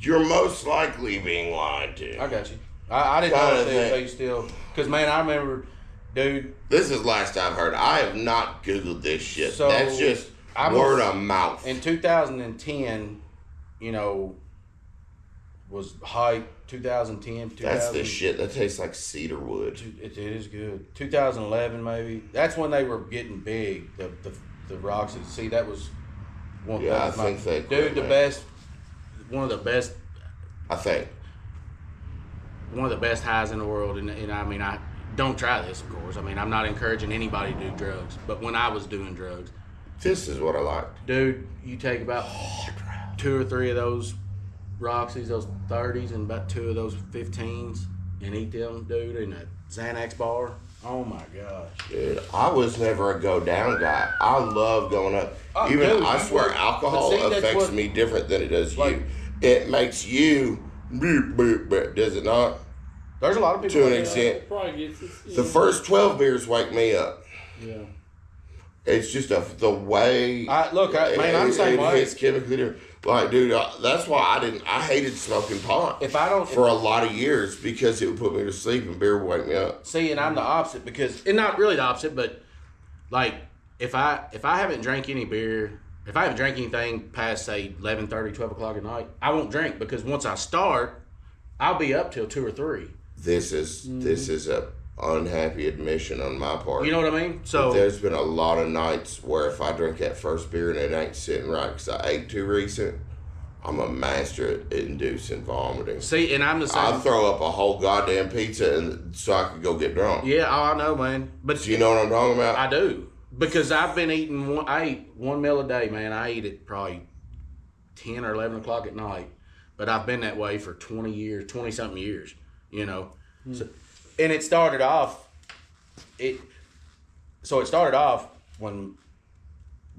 you're most likely being lied to. I got you. I didn't Kinda know if thing. they still. Because man, I remember, dude. This is last I've heard. I have not Googled this shit. So, That's just I word was- of mouth. In 2010, you know, was hype. 2010, 2000. That's the shit. That tastes like cedar wood. It is good. 2011 maybe. That's when they were getting big. The Roxy. See, that was one. Yeah, that I was think they quit, dude, the man. best. One of the best. I think. One of the best highs in the world. And I mean, don't try this, of course. I mean, I'm not encouraging anybody to do drugs, but when I was doing drugs, this is what I liked. Dude, you take about 2 or 3 of those Roxys, those 30s, and about 2 of those 15s, and eat them, dude, in a Xanax bar. Oh my gosh. Dude, I was never a go down guy. I love going up. I swear alcohol affects me different than it does you. It makes you, does it not? There's a lot of people to an extent. The first 12 beers wake me up. Yeah. It's just the way. I'm the same way. It's chemically different. Like, dude, that's why I hated smoking pot. For a lot of years because it would put me to sleep and beer would wake me up. See, and I'm the opposite and not really the opposite, but like if I haven't drank any beer, if I haven't drank anything past say 11:30, 12 o'clock at night, I won't drink because once I start, I'll be up till 2 or 3. This is a unhappy admission on my part. You know what I mean? So there's been a lot of nights where if I drink that first beer and it ain't sitting right because I ate too recent, I'm a master at inducing vomiting. See, and I'm the same. I throw up a whole goddamn pizza so I can go get drunk. Yeah, I know, man. But do you know what I'm talking about? I do. Because I've been eating I eat 1 meal a day, man. I eat at probably 10 or 11 o'clock at night. But I've been that way for 20-something years, you know. So, and it started off when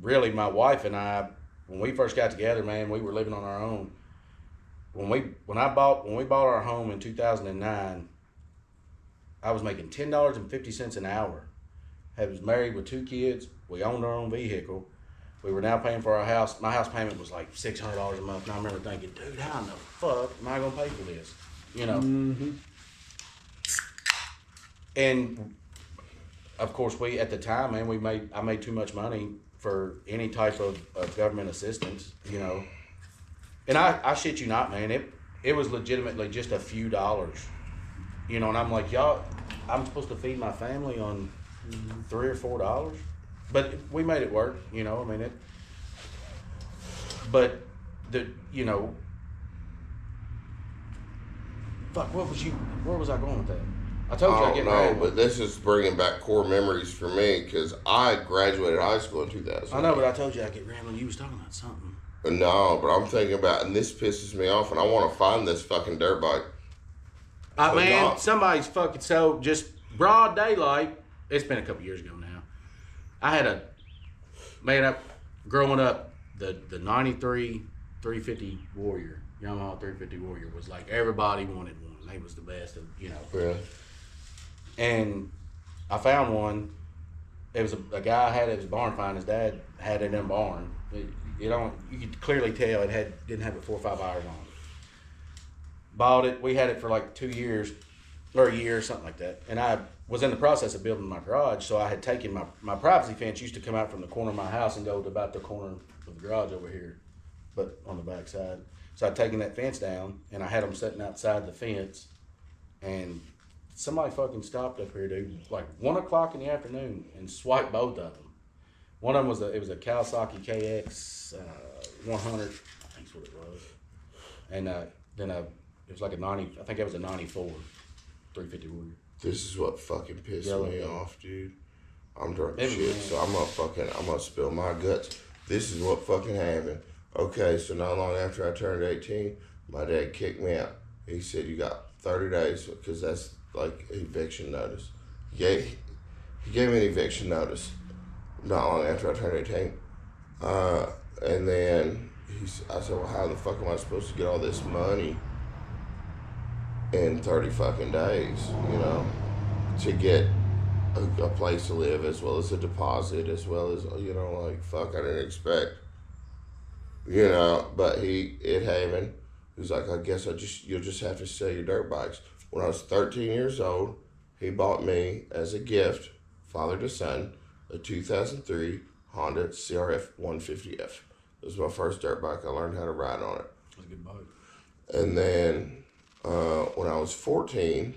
really my wife and I, when we first got together, man, we were living on our own. When we bought our home in 2009, I was making $10.50 an hour. I was married with 2 kids. We owned our own vehicle. We were now paying for our house. My house payment was like $600 a month. And I remember thinking, dude, how in the fuck am I gonna pay for this? You know. Mm-hmm. And of course, we at the time, man, I made too much money for any type of government assistance, you know. And I shit you not, man, it was legitimately just a few dollars, you know. And I'm like, y'all, I'm supposed to feed my family on $3 or $4, but we made it work, you know. I mean you know, fuck, where was I going with that? I told you I get married. But this is bringing back core memories for me because I graduated high school in 2000. I know, but I told you I get rambling. You was talking about something. No, but I'm thinking about, and this pisses me off, and I want to find this fucking dirt bike. Somebody's fucking, so just broad daylight. It's been a couple years ago now. I had growing up, the 93 350 Warrior, Yamaha 350 Warrior was like, everybody wanted one. They was the best, you know. Yeah. And I found one. It was a guy had it at his barn find. His dad had it in a barn. You could clearly tell it didn't have it 4 or 5 hours on it. Bought it. We had it for like 2 years or a year or something like that. And I was in the process of building my garage, so I had taken my privacy fence used to come out from the corner of my house and go to about the corner of the garage over here, but on the back side. So I'd taken that fence down and I had them sitting outside the fence, and somebody fucking stopped up here, dude, like 1 o'clock in the afternoon and swiped both of them. One of them was a Kawasaki KX 100, I think is what it was. And then it was like a 90, I think that was a 94 350 Warrior. This is what fucking pissed me off, dude. I'm drunk as shit, so I'm gonna spill my guts. This is what fucking happened. Okay, so not long after I turned 18, my dad kicked me out. He said, you got 30 days, because that's like eviction notice. He gave me an eviction notice not long after I turned 18. And then I said, well, how the fuck am I supposed to get all this money in 30 fucking days, you know, to get a place to live, as well as a deposit, as well as, you know, like, fuck, I didn't expect, you know. But it happened. He was like, I guess you'll just have to sell your dirt bikes. When I was 13 years old, he bought me, as a gift, father to son, a 2003 Honda CRF 150F. It was my first dirt bike. I learned how to ride on it. That's a good bike. And then when I was 15.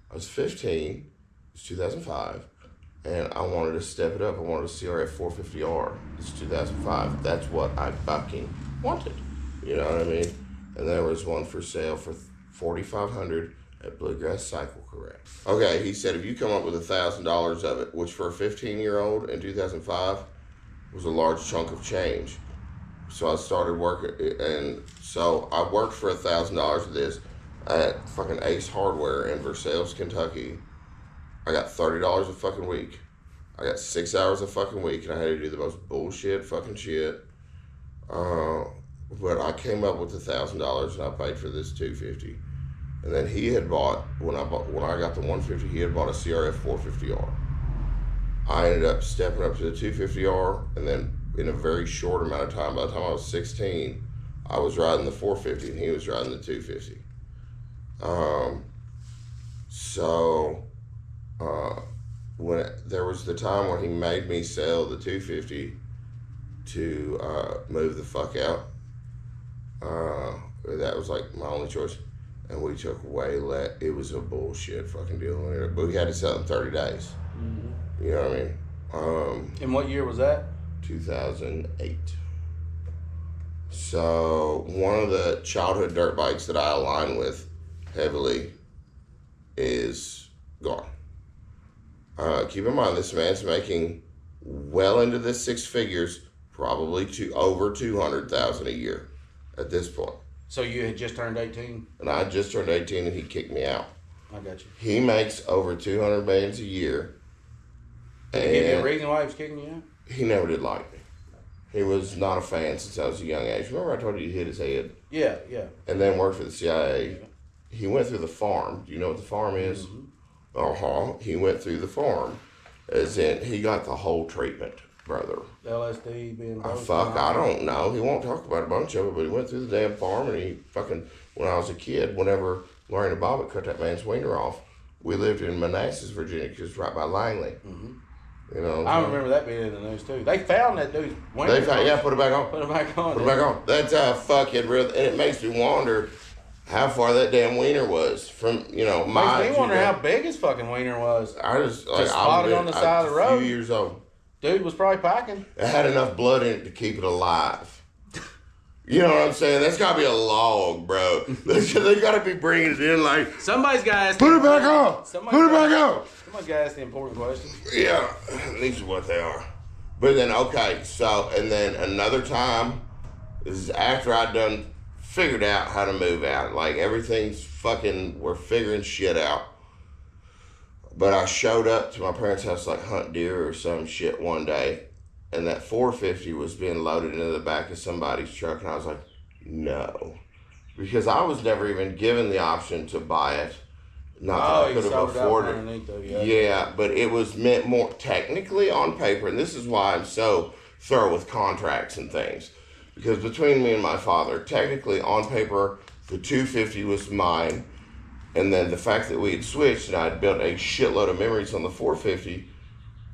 I was 15, it was 2005, and I wanted to step it up. I wanted a CRF 450R. It's 2005. That's what I fucking wanted. You know what I mean? And there was one for sale for $4,500, at Bluegrass Cycle Correct. Okay, he said if you come up with $1,000 of it, which for a 15-year-old in 2005 was a large chunk of change. So I started working, and so I worked for $1,000 of this at fucking Ace Hardware in Versailles, Kentucky. I got $30 a fucking week. I got 6 hours a fucking week, and I had to do the most bullshit fucking shit. But I came up with $1,000, and I paid for this $250. And then he had bought when I got the $150, he had bought a CRF 450R. I ended up stepping up to the 250R, and then in a very short amount of time, by the time I was 16, I was riding the 450, and he was riding the 250. When there was the time when he made me sell the 250 to move the fuck out, that was like my only choice, and we took way less. It was a bullshit fucking deal, but we had to sell it in 30 days. Mm-hmm. You know what I mean? And what year was that? 2008. So one of the childhood dirt bikes that I align with heavily is gone. Keep in mind, this man's making well into the six figures, probably to over 200,000 a year at this point. So you had just turned 18? And I just turned 18 and he kicked me out. I got you. He makes over 200 bands a year. Did he give you a reason why he was kicking you out? He never did like me. He was not a fan since I was a young age. Remember I told you he hit his head? Yeah. And then worked for the CIA. Yeah. He went through the farm. Do you know what the farm is? Mm-hmm. He went through the farm. As in, he got the whole treatment, brother. LSD being... I don't know. He won't talk about a bunch of it, but he went through the damn farm and he fucking... When I was a kid, whenever Lorena Bobbitt cut that man's wiener off, we lived in Manassas, Virginia, just right by Langley. Mm-hmm. You know, I remember that being in the news too. They found that dude's wiener. Put it back on. Put it back on. Put it back on. That's fucking real, and it makes me wonder how far that damn wiener was from, my... Makes me wonder how big his fucking wiener was. I just spotted on the side of the road. A few years old. Dude was probably packing. It had enough blood in it to keep it alive. You know what I'm saying? That's got to be a log, bro. They got to be bringing it in like... Somebody's got to ask... Put it back on! Put it back on! Somebody's got to ask the important questions. Yeah, these are what they are. But then, okay, so, and then another time, this is after I'd done figured out how to move out. Like, everything's fucking... We're figuring shit out. But I showed up to my parents' house like hunt deer or some shit one day. And that 450 was being loaded into the back of somebody's truck. And I was like, no. Because I was never even given the option to buy it. Not that I could have afforded it. Yeah, but it was meant more technically on paper. And this is why I'm so thorough with contracts and things. Because between me and my father, technically on paper, the 250 was mine. And then the fact that we had switched and I'd built a shitload of memories on the 450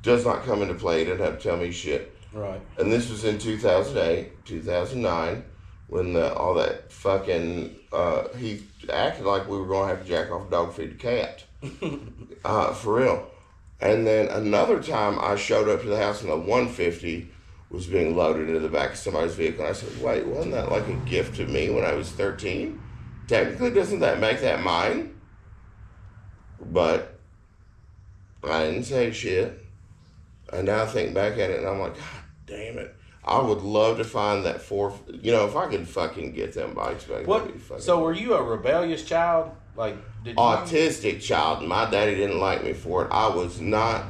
does not come into play. He didn't have to tell me shit. Right. And this was in 2008, 2009, when all that fucking, he acted like we were going to have to jack off a dog feed a cat. For real. And then another time I showed up to the house and the 150 was being loaded into the back of somebody's vehicle. And I said, wait, wasn't that like a gift to me when I was 13? Technically, doesn't that make that mine? But I didn't say shit. And now I think back at it and I'm like, God damn it. I would love to find that if I could fucking get them bikes back. So were you a rebellious child? Like, autistic child. My daddy didn't like me for it. I was not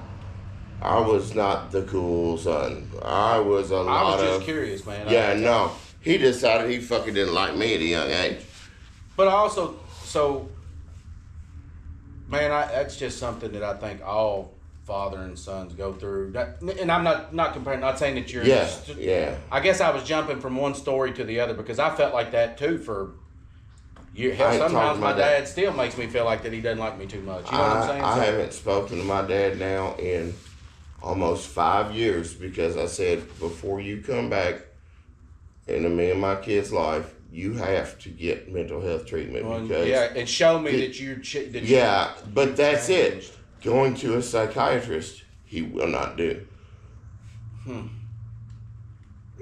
the cool son. I was just curious, man. Yeah, no. He decided he fucking didn't like me at a young age. But also, man, that's just something that I think all father and sons go through. And I'm not comparing, not saying that you're... Yeah. I guess I was jumping from one story to the other because I felt like that too for years. Sometimes my dad still makes me feel like that he doesn't like me too much. You know what I'm saying? I haven't spoken to my dad now in almost 5 years because I said, before you come back into me and my kid's life, you have to get mental health treatment. And show me that you... But that's it. Going to a psychiatrist, he will not do. And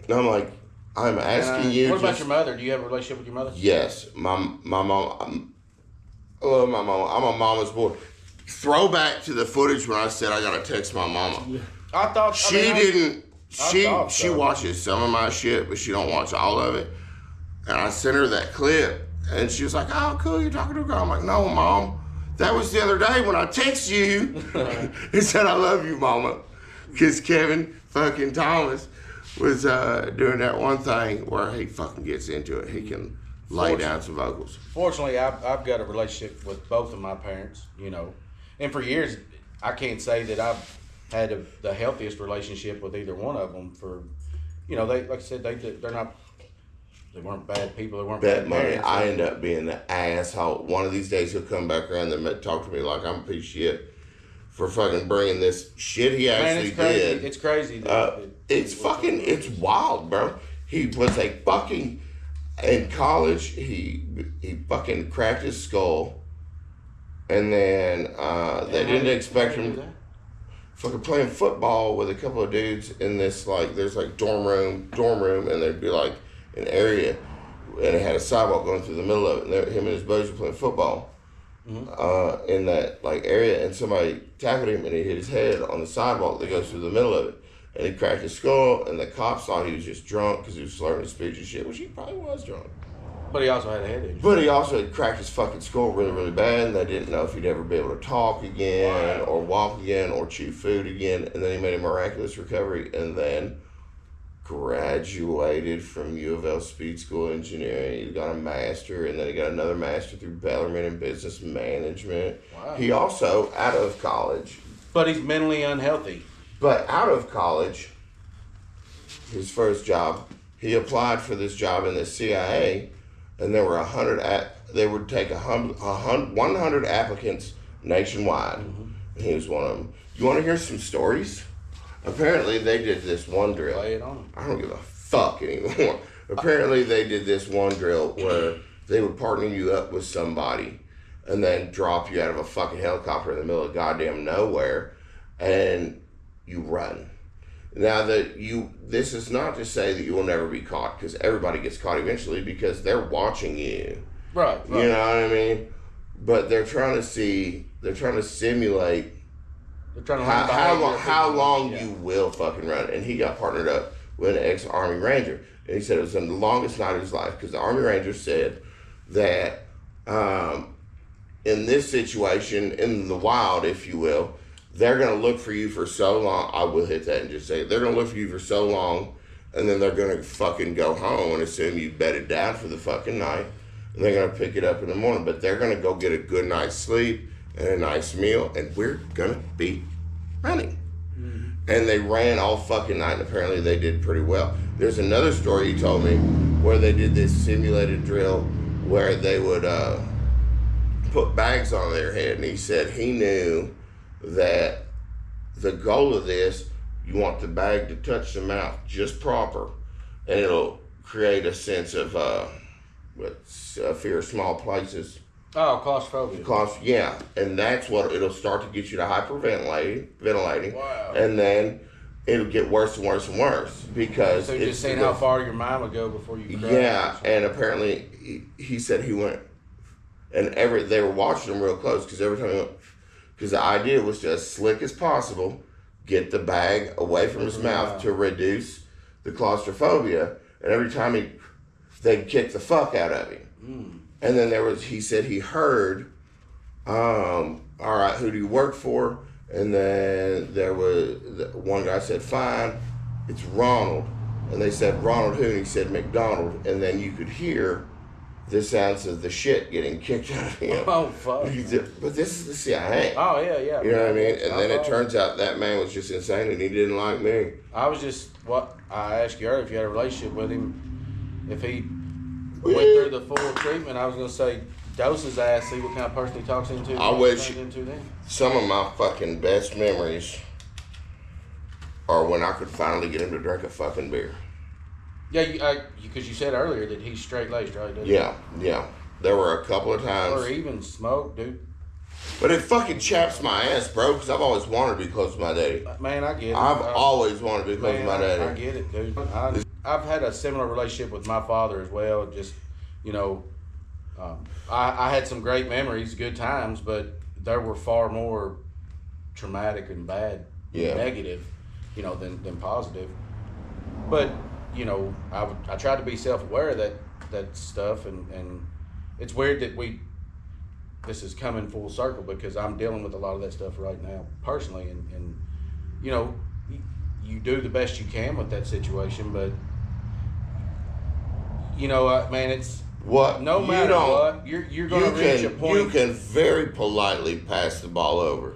I'm like, I'm asking you. What about your mother? Do you have a relationship with your mother? Yes, my mom. I love my mama. I'm a mama's boy. Throwback to the footage when I said I gotta text my mama. I thought She watches some of my shit, but she don't watch all of it. And I sent her that clip, and she was like, "Oh, cool, you're talking to a girl." I'm like, "No, Mom, that was the other day when I texted you and said I love you, Mama," because Kevin fucking Thomas was doing that one thing where he fucking gets into it. He can lay down some vocals. Fortunately, I've got a relationship with both of my parents, you know, and for years I can't say that I've had the healthiest relationship with either one of them. For, you know, they, like I said, they weren't bad people. They weren't bad money. parents. I end up being the asshole. One of these days he'll come back around and talk to me like I'm a piece of shit for fucking bringing this shit he actually did. It's crazy. It's wild, bro. He was a fucking, in college, he fucking cracked his skull, and then they didn't expect him fucking playing football with a couple of dudes in this, like, there's like dorm room, and there'd be like an area, and it had a sidewalk going through the middle of it, and him and his buddies were playing football in that like area, and somebody tackled him and he hit his head on the sidewalk that goes through the middle of it, and he cracked his skull, and the cops thought he was just drunk because he was slurring his speech and shit, which he probably was drunk. But he also had a head injury. But he also had cracked his fucking skull really, really bad, and they didn't know if he'd ever be able to talk again, or walk again, or chew food again, and then he made a miraculous recovery, and then graduated from U of L Speed School Engineering. He got a master, and then he got another master through Bellarmine in Business Management. Wow. He also, out of college... But he's mentally unhealthy. But out of college, his first job, he applied for this job in the CIA, and there were 100. They would take 100 applicants nationwide, and he was one of them. You want to hear some stories? Apparently, they did this one drill. Lay it on. I don't give a fuck anymore. Apparently, they did this one drill where they would partner you up with somebody, and then drop you out of a fucking helicopter in the middle of goddamn nowhere, and you run. Now this is not to say that you will never be caught, because everybody gets caught eventually because they're watching you. Right. You know what I mean? But they're trying to simulate how long you will fucking run. And he got partnered up with an ex-Army Ranger. And he said it was the longest night of his life, because the Army Ranger said that in this situation, in the wild, if you will, they're going to look for you for so long. I will hit that and just say, they're going to look for you for so long, and then they're going to fucking go home and assume you bedded down for the fucking night, and they're going to pick it up in the morning. But they're going to go get a good night's sleep and a nice meal, and we're going to be running. And they ran all fucking night, and apparently they did pretty well. There's another story he told me where they did this simulated drill where they would put bags on their head, and he said he knew that the goal of this, you want the bag to touch the mouth just proper, and it'll create a sense of fear of small places. Oh, claustrophobia. Yeah, and that's what it'll start to get you to hyperventilating. Wow. And then it'll get worse and worse and worse, because so you're just saying how far your mind would go before you crash. Yeah, and apparently he said he went, and they were watching him real close, because every time he went, because the idea was to, as slick as possible, get the bag away from his mouth to reduce the claustrophobia. And every time they'd kick the fuck out of him. And then he said he heard, all right, who do you work for? And then there was, one guy said, fine, it's Ronald. And they said, Ronald who? And he said, McDonald. And then you could hear the sounds of the shit getting kicked out of him. Oh, fuck. But this is the CIA. Oh, yeah. You know what I mean? And then it turns out that man was just insane, and he didn't like me. I asked you earlier if you had a relationship with him. If he went through the full treatment, I was going to say, dose his ass, see what kind of person he talks into. I wish some of my fucking best memories are when I could finally get him to drink a fucking beer. Yeah, because you said earlier that he's straight-laced, right? Yeah. There were a couple of times. Or even smoke, dude. But it fucking chaps my ass, bro, because I've always wanted to be close to my daddy. Man, I get it. I've always wanted to be close to my daddy. I get it, dude. I've had a similar relationship with my father as well. Just, you know, I had some great memories, good times, but there were far more traumatic and bad, and negative, than positive. But I tried to be self-aware of that stuff, and it's weird that this is coming full circle because I'm dealing with a lot of that stuff right now personally, and you do the best you can with that situation, but man, it's what no matter what you're going to reach a point. You can very politely pass the ball over.